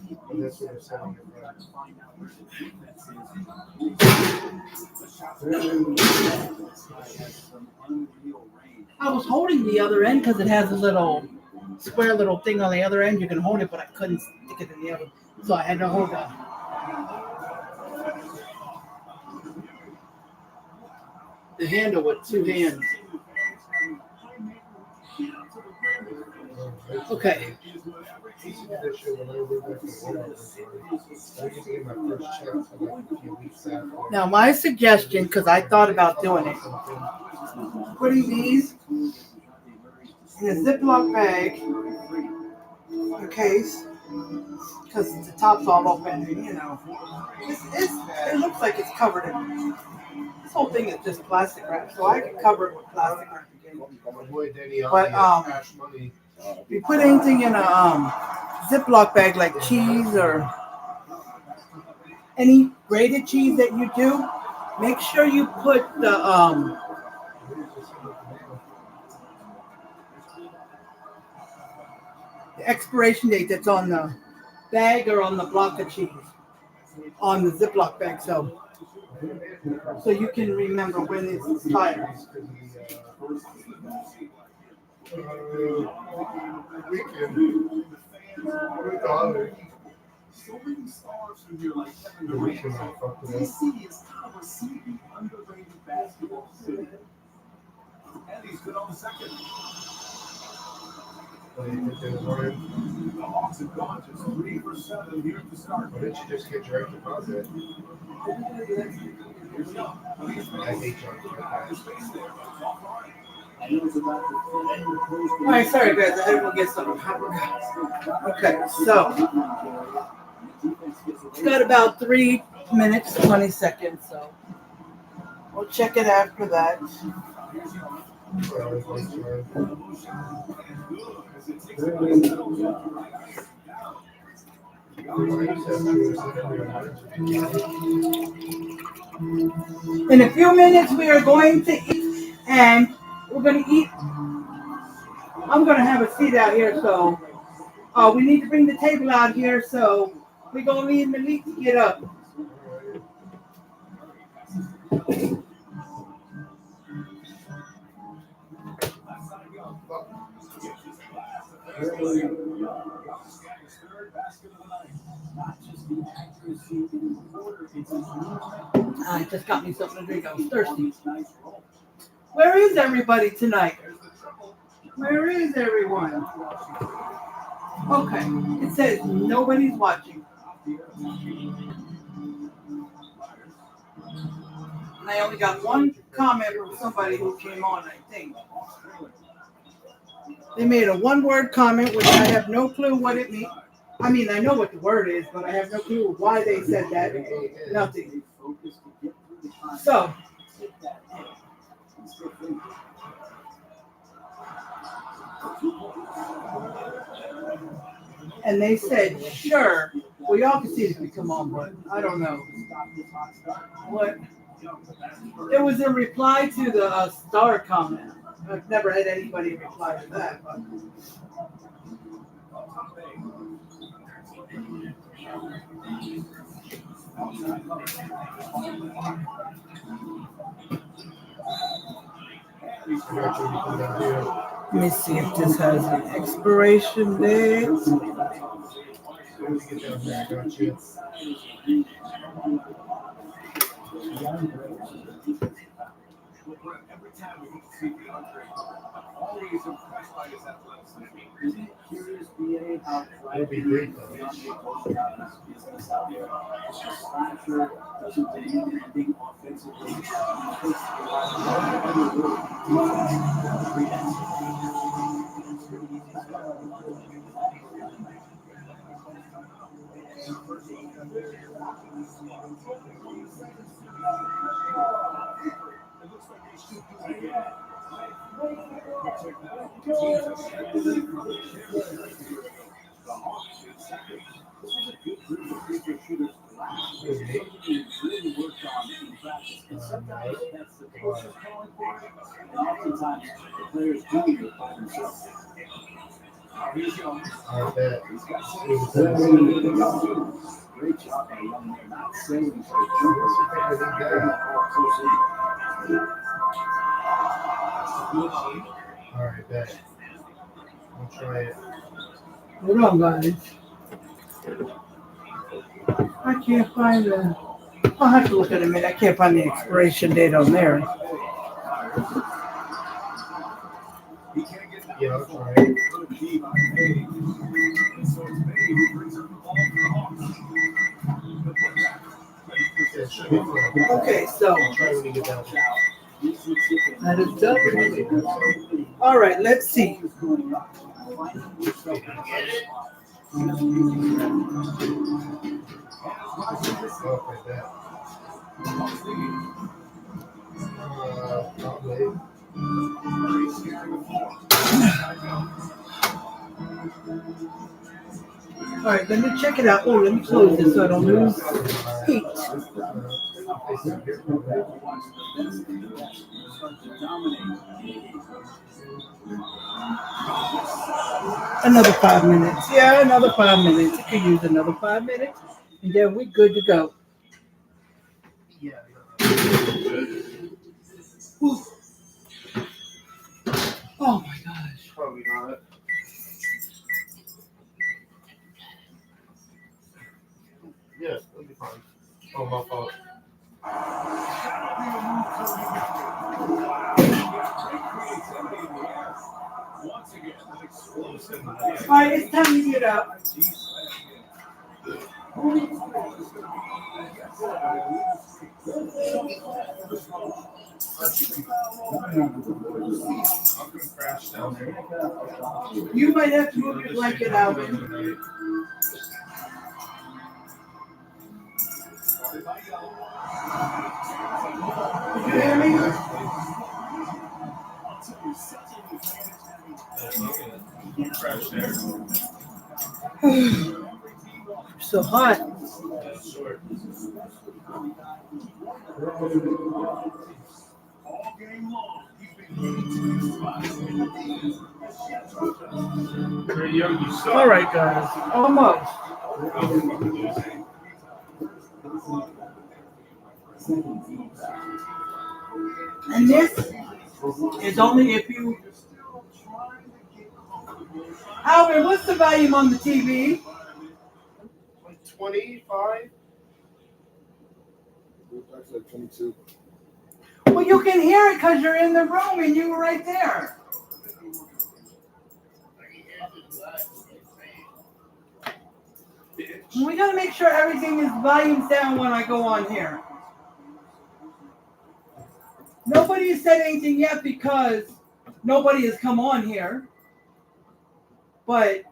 I was holding the other end because it has a little square little thing on the other end. You can hold it, but I couldn't stick it in the oven. So I had to hold the handle with 2 hands. Okay. Now my suggestion, because I thought about doing it, putting these in a Ziploc bag in case, because the top's all open, you know. It looks like it's covered in, this whole thing is just plastic wrap, so I can cover it with plastic wrap again. But if you put anything in a Ziploc bag like cheese or any grated cheese that you do, make sure you put the expiration date that's on the bag or on the block of cheese on the Ziploc bag, so you can remember when it's expired. So many stars from here, like Kevin Durant. DC is kind of a sleepy, underrated basketball city. And he's good on the second. The Hawks have gone just 3 for 7 here at the start. Why didn't you just get direct deposit? I hate direct deposit. Alright, sorry guys, I had to go get some. Okay, so it's got about 3 minutes, 20 seconds, so we'll check it after that. In a few minutes we are going to eat, and we're going to eat. I'm going to have a seat out here, so we need to bring the table out here, so we're going to need Malik to get up. I just got me something to drink. I was thirsty. Where is everybody tonight? Where is everyone? Okay, it says nobody's watching. And I only got one comment from somebody who came on, I think. They made a one-word comment, which I have no clue what it means. I mean, I know what the word is, but I have no clue why they said that. Nothing. So, and they said, sure. Well, y'all can see it if you come on, but I don't know. What? It was a reply to the star comment. I've never had anybody reply to that. But. Let me see if this has an expiration date. Every time we get to see the Andre, I'm always impressed by his athleticism. Curious BA how That'd be great though. business out there. It's just stature, doesn't demand anything offensively. Oftentimes, the players do it by themselves. Here's Young. I bet. He's got 7 Great job by Young there, not sailing for a jumper. All right, bet. I'll try it. Hold on, guys. I can't find the. I'll have to look at it in a minute. I can't find the expiration date on there. Yeah, I'll try it. Okay, so I'll try when you get down. that is done. All right, let's see. Okay, bet. Probably. All right, let me check it out. Oh, let me close this so I don't lose heat. Another 5 minutes. Yeah, another 5 minutes. You could use another 5 minutes, and then we're good to go. Yeah. Whew. Oh my gosh. Probably not. Yeah, that'll be fine. Oh, my fault. All right, it's time to get up. You might have to move your blanket out. Did you hear me? So hot. All right, guys. Almost. And this is only if you. Alvin, what's the volume on the TV? Like 25? That's like 22. Well, you can hear it because you're in the room and you were right there. We got to make sure everything is volume down when I go on here. Nobody has said anything yet because nobody has come on here. But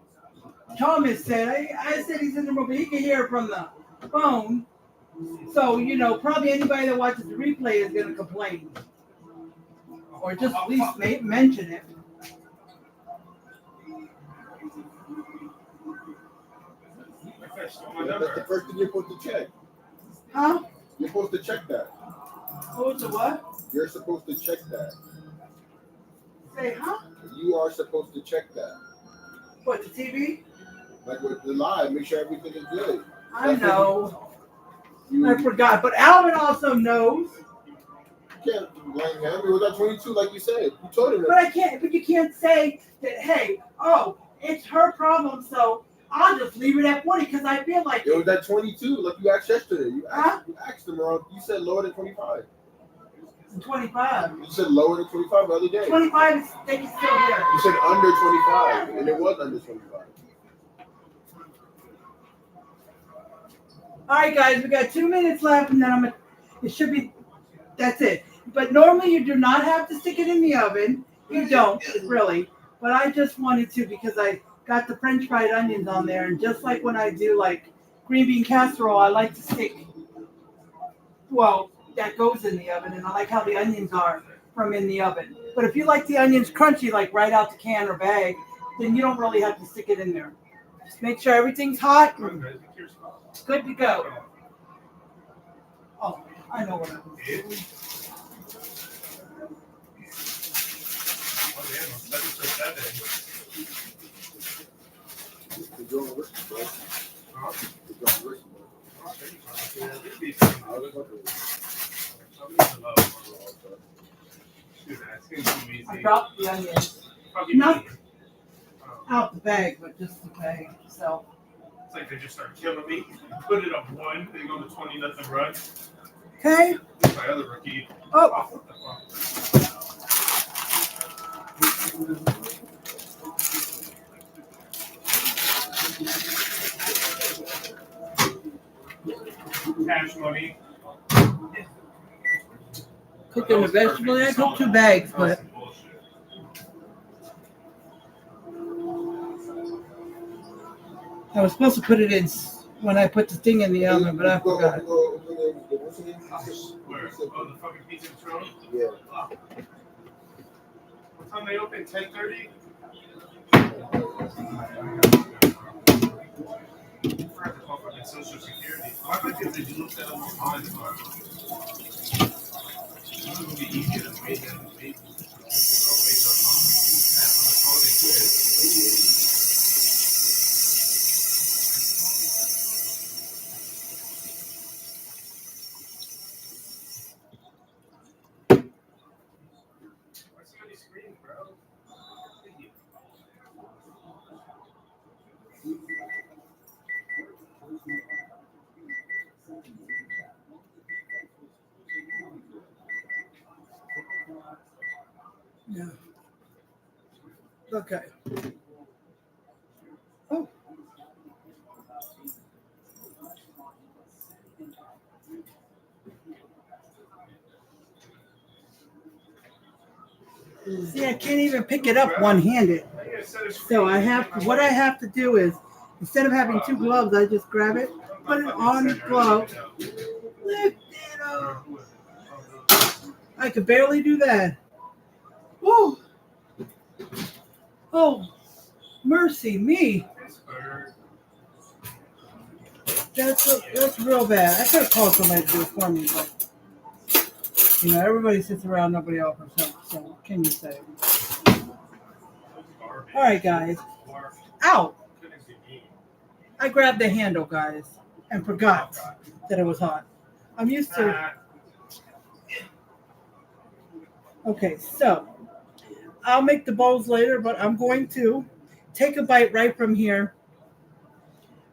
Thomas said, I said he's in the room, but he can hear it from the phone. So, probably anybody that watches the replay is going to complain. Or just at least mention it. That's the first thing you're supposed to check. Huh? You're supposed to check that. What's the what? You're supposed to check that. Say, huh? You are supposed to check that. What, the TV? Like with the live, make sure everything is good. I know. You I forgot. But Alvin also knows. can't blame him. It was at 22, like you said. You told him But that. But you can't say that, hey, it's her problem, so I'll just leave it at 40 because I feel like It was at 22, like you asked yesterday. You Huh? asked him around. You said lower than 25. 25. You said lower than 25 the other day. 25 is they can still hear. You said under 25, and it was under 25. All right, guys, we got 2 minutes left, and then it should be, that's it. But normally you do not have to stick it in the oven. You don't, really. But I just wanted to because I got the French fried onions on there, and just like when I do like green bean casserole, I like to stick, that goes in the oven, and I like how the onions are from in the oven. But if you like the onions crunchy, like right out the can or bag, then you don't really have to stick it in there. Just make sure everything's hot and good to go. Oh, I know what I was doing. damn, 7 for 7. You're doing work, bro. Huh? You're doing work, bro. Oh, 35. Yeah, it'd be fine. Somebody's in love. Dude, that's gonna be I easy. dropped the onions. Fucking No. easy. Oh, Out the bag, but just the bag. So, it's like they just start killing me. Put it up 1, they go to 20-0 run. okay. My other rookie. Oh, Oh, what the fuck? Cash money. cooking the vegetable. I took 2 bags, but I was supposed to put it in when I put the thing in the oven, but I forgot. Where? Oh, the fucking pizza throne? Yeah. What time they open? 10:30? I forgot to call fucking Social Security. Why would they look that up online? It would be easier to wait than wait. Wait on the phone and shit. Why somebody scream, bro? Yeah. Okay. Oh. See, I can't even pick it up one-handed. So what I have to do is, instead of having 2 gloves, I just grab it, put it on the glove, lift it up. I could barely do that. Woo! Oh, mercy me. That's real bad. I could have called somebody to do it for me, but everybody sits around, nobody offers help. So what can you say? All right, guys. Ow! I grabbed the handle, guys, and forgot that it was hot. I'm used to. Okay, so I'll make the bowls later, but I'm going to take a bite right from here.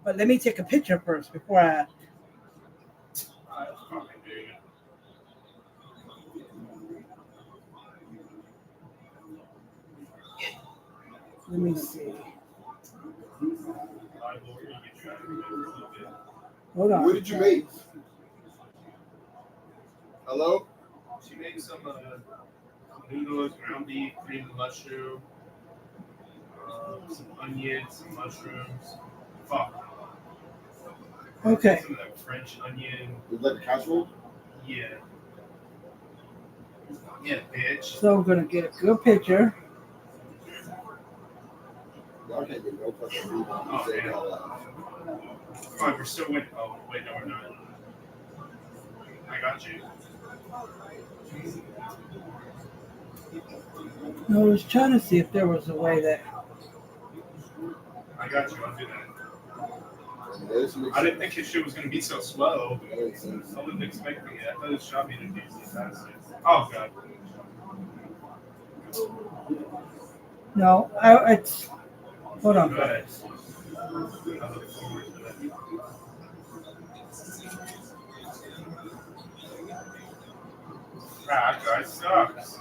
But let me take a picture first before I. Let me see. Hold on. What did you make? Hello? She made some noodles, ground beef, cream and mushroom, some onions, some mushrooms. Fuck. Okay. Some of that French onion. Is that the casserole? Yeah. Yeah, bitch. So I'm gonna get a good picture. Y'all can't get no fucking food. Oh, man. Fine, we're still winning. Oh, wait, no, we're not. I got you. I was trying to see if there was a way that. I got you. I'll do that. I I didn't think his shit was going to be so slow. That makes sense. I wasn't expecting it. I thought it shot me to do this fast. Oh, God. No, it's. Hold on, Go ahead. guys. I look forward to that. That guy sucks.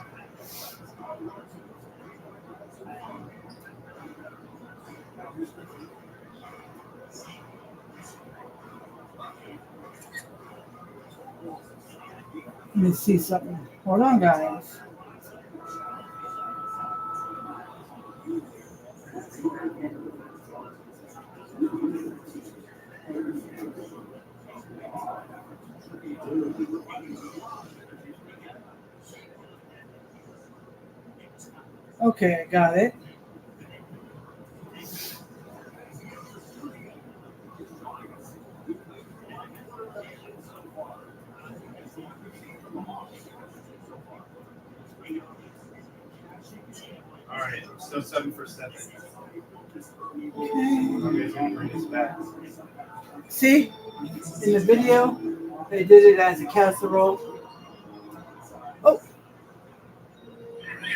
Let me see something. Hold on, guys. Okay, I got it. So 7 for 7. Okay. Okay, so bring this back. See, in the video, they did it as a casserole. Oh,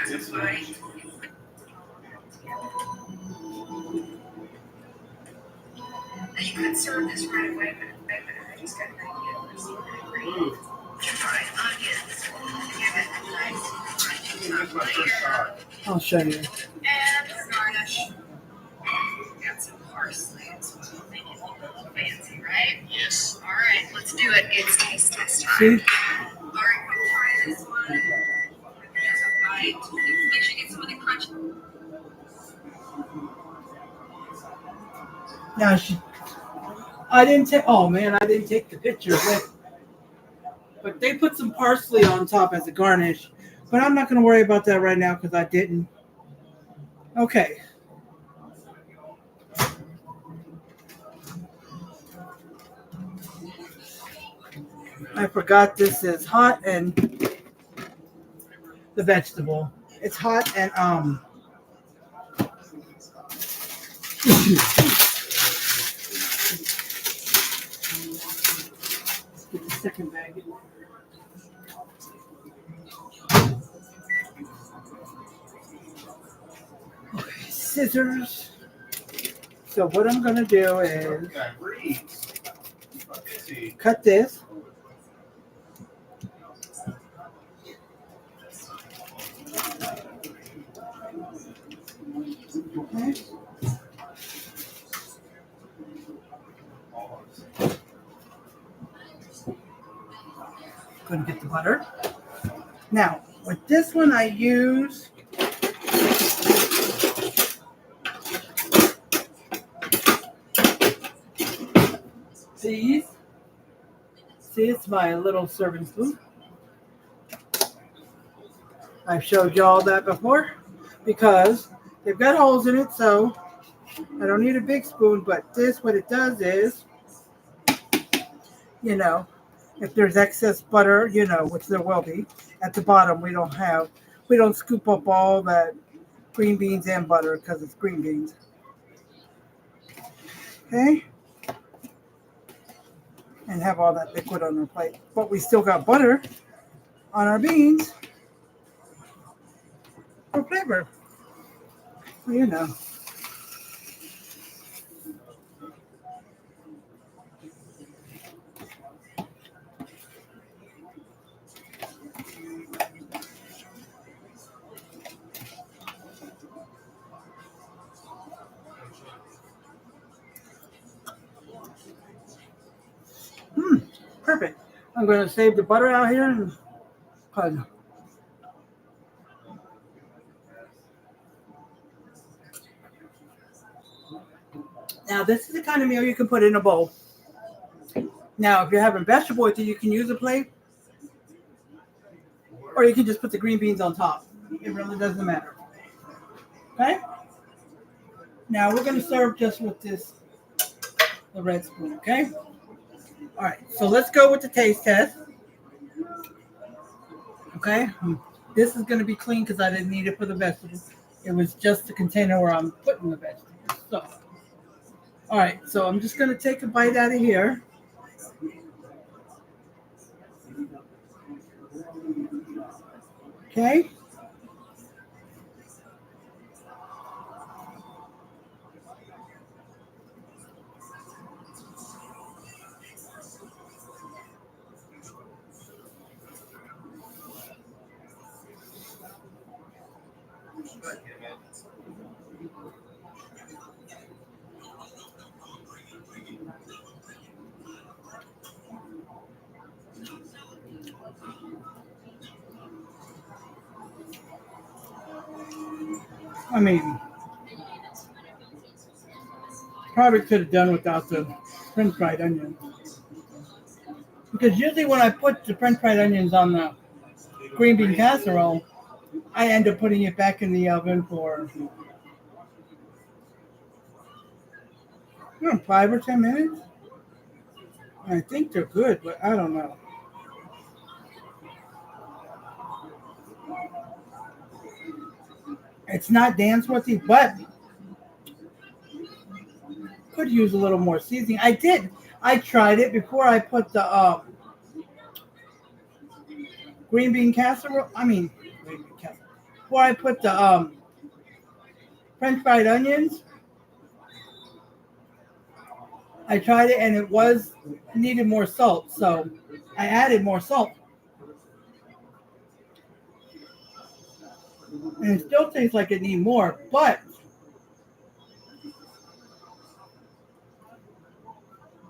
This way. You could serve this right away, but I just got an idea for something. Ooh, Fried onions. Give it a nice that's my first shot. I'll show you. and garnish. Got some parsley as well. Make it look a little fancy, right? Yes. All right, let's do it. It's taste test time. See, All right, we'll try this one. There's a bite. Make sure you get some of the crunch. now I didn't take. Oh man, I didn't take the picture but they put some parsley on top as a garnish. But I'm not going to worry about that right now because I didn't. Okay. I forgot this is hot and the vegetable. It's hot and get the second bag. Okay, scissors. So what I'm gonna do is Okay, breathe. Let's see. cut this. Okay. Gonna get the butter. Now, with this one I use these. See, it's my little serving spoon. I've showed y'all that before because they've got holes in it, so I don't need a big spoon, but this, what it does is, you know, if there's excess butter, you know, which there will be, at the bottom we don't scoop up all that green beans and butter because it's green beans. Okay? And have all that liquid on our plate. But we still got butter on our beans for flavor. Well, you know. Perfect. I'm going to save the butter out here and now this is the kind of meal you can put in a bowl. Now, if you're having vegetable with it, you can use a plate, or you can just put the green beans on top. It really doesn't matter. Okay? Now we're going to serve just with the red spoon. Okay? All right. So let's go with the taste test. Okay? This is going to be clean because I didn't need it for the vegetables. It was just the container where I'm putting the vegetables. So, all right. So I'm just going to take a bite out of here. Okay? I mean, probably could have done without the French fried onion. Because usually when I put the French fried onions on the green bean casserole, I end up putting it back in the oven for 5 or 10 minutes. I think they're good, but I don't know. It's not dance-worthy, but could use a little more seasoning. I did. I tried it before I put the green bean casserole. I mean, green bean casserole. Before I put the French fried onions, I tried it and it was needed more salt, so I added more salt, and it still tastes like it needs more. But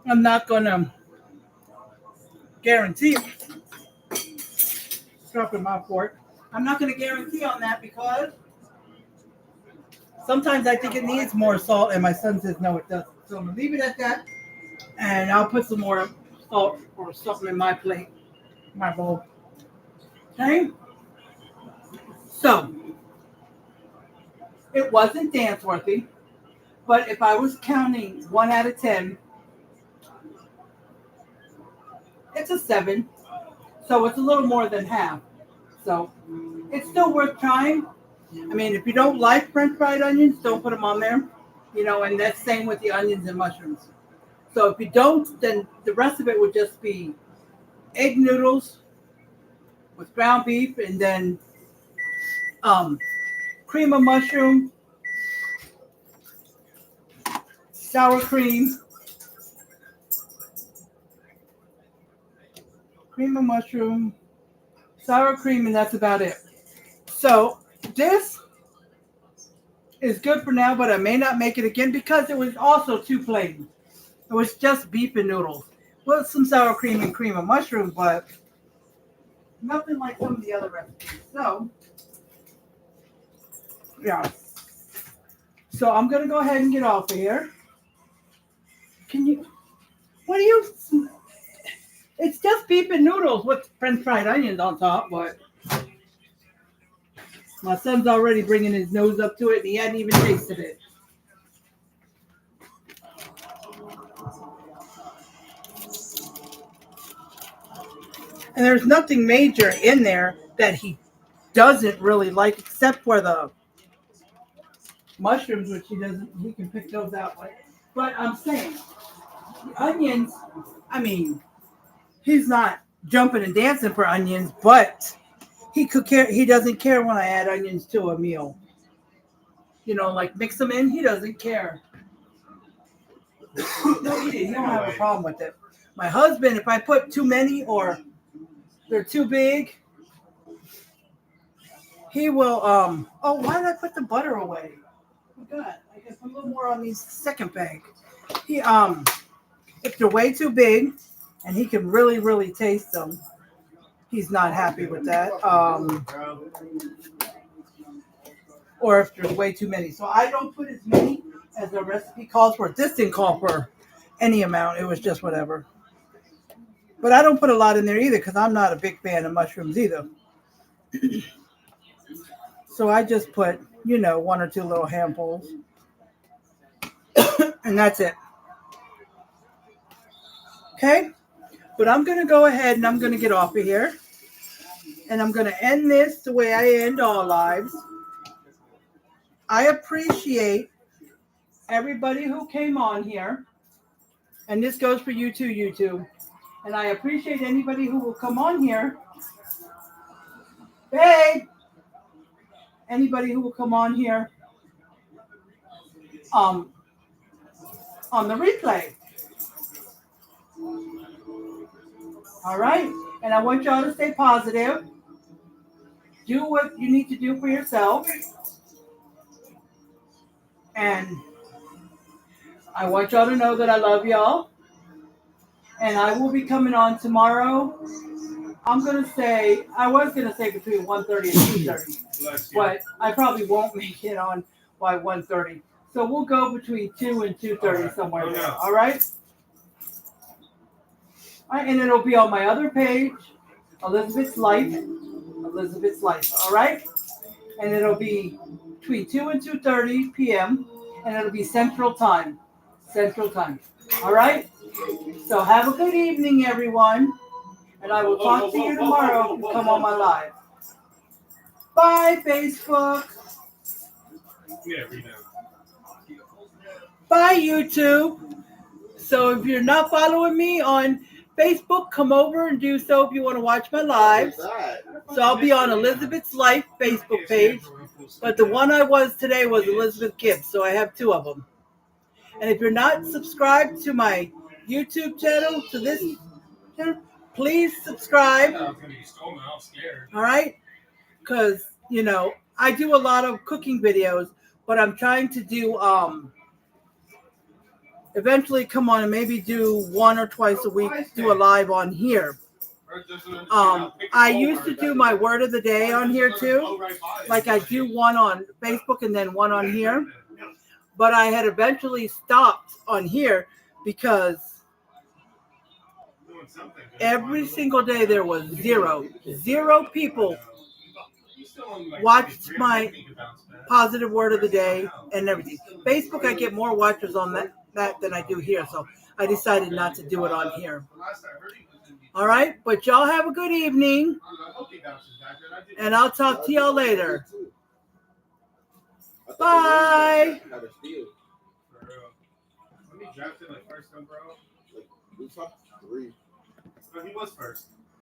I'm not gonna guarantee. Dropping my fork. I'm not gonna guarantee on that because sometimes I think it needs more salt, and my son says no, it doesn't. So I'm gonna leave it at that, and I'll put some more salt or something in my plate, my bowl. Okay. So it wasn't dance worthy, but if I was counting 1 out of 10, it's a 7. So it's a little more than half. So it's still worth trying. I mean, if you don't like French fried onions, don't put them on there. And that's same with the onions and mushrooms. So if you don't, then the rest of it would just be egg noodles with ground beef, and then cream of mushroom, sour cream, sour cream, and that's about it. So this is good for now, but I may not make it again because it was also too plain. It was just beef and noodles with some sour cream and cream of mushroom, but nothing like some of the other recipes. So, yeah. So I'm going to go ahead and get off of here. It's just beef and noodles with French fried onions on top, but my son's already bringing his nose up to it, and he hadn't even tasted it. And there's nothing major in there that he doesn't really like, except for the mushrooms, which he can pick those out. But I'm saying, the onions, I mean, he's not jumping and dancing for onions, but he doesn't care when I add onions to a meal. Like mix them in, he doesn't care. No, he don't have a problem with it. My husband, if I put too many or they're too big, he will oh, why did I put the butter away? Oh God, I guess a little more on these second bag. He if they're way too big and he can really, really taste them, he's not happy with that. Or if there's way too many. So I don't put as many as the recipe calls for. This didn't call for any amount. It was just whatever. But I don't put a lot in there either because I'm not a big fan of mushrooms either. So I just put, 1 or 2 little handfuls. And that's it. Okay? But I'm going to go ahead and I'm going to get off of here. And I'm going to end this the way I end all lives. I appreciate everybody who came on here. And this goes for you too, YouTube. And I appreciate anybody who will come on here. Babe! Anybody who will come on here on the replay. All right? And I want y'all to stay positive. Do what you need to do for yourself. And I want y'all to know that I love y'all. And I will be coming on tomorrow. I was going to say between 1:30 and 2:30. But I probably won't make it on by 1:30. So we'll go between 2 and 2:30 somewhere there. All right? All right? And it'll be on my other page, Elizabeth's Life. All right? And it'll be between 2 and 2:30 p.m. And it'll be Central Time. All right? So have a good evening, everyone. And I will talk to you tomorrow if you come on my live. Bye, Facebook. Yeah, read them. Bye, YouTube. So if you're not following me on Facebook, come over and do so if you want to watch my lives. So I'll be on Elizabeth's Life Facebook page, but the one I was today was Elizabeth Gibbs, so I have two of them. And if you're not subscribed to my YouTube channel, to this channel, please subscribe. I was gonna be stolen. I was scared. All right? Because, you know, I do a lot of cooking videos, but I'm trying to do eventually come on and maybe do 1 or twice a week, do a live on here. I used to do my word of the day on here too. Like I do one on Facebook and then one on here. But I had eventually stopped on here because every single day there was zero people watched my positive word of the day and everything. Facebook, I get more watchers on that than I do here. So I decided not to do it on here. All right, but y'all have a good evening, and I'll talk to y'all later. Bye. When he drafted like first, bro. We talked 3. No, he was first.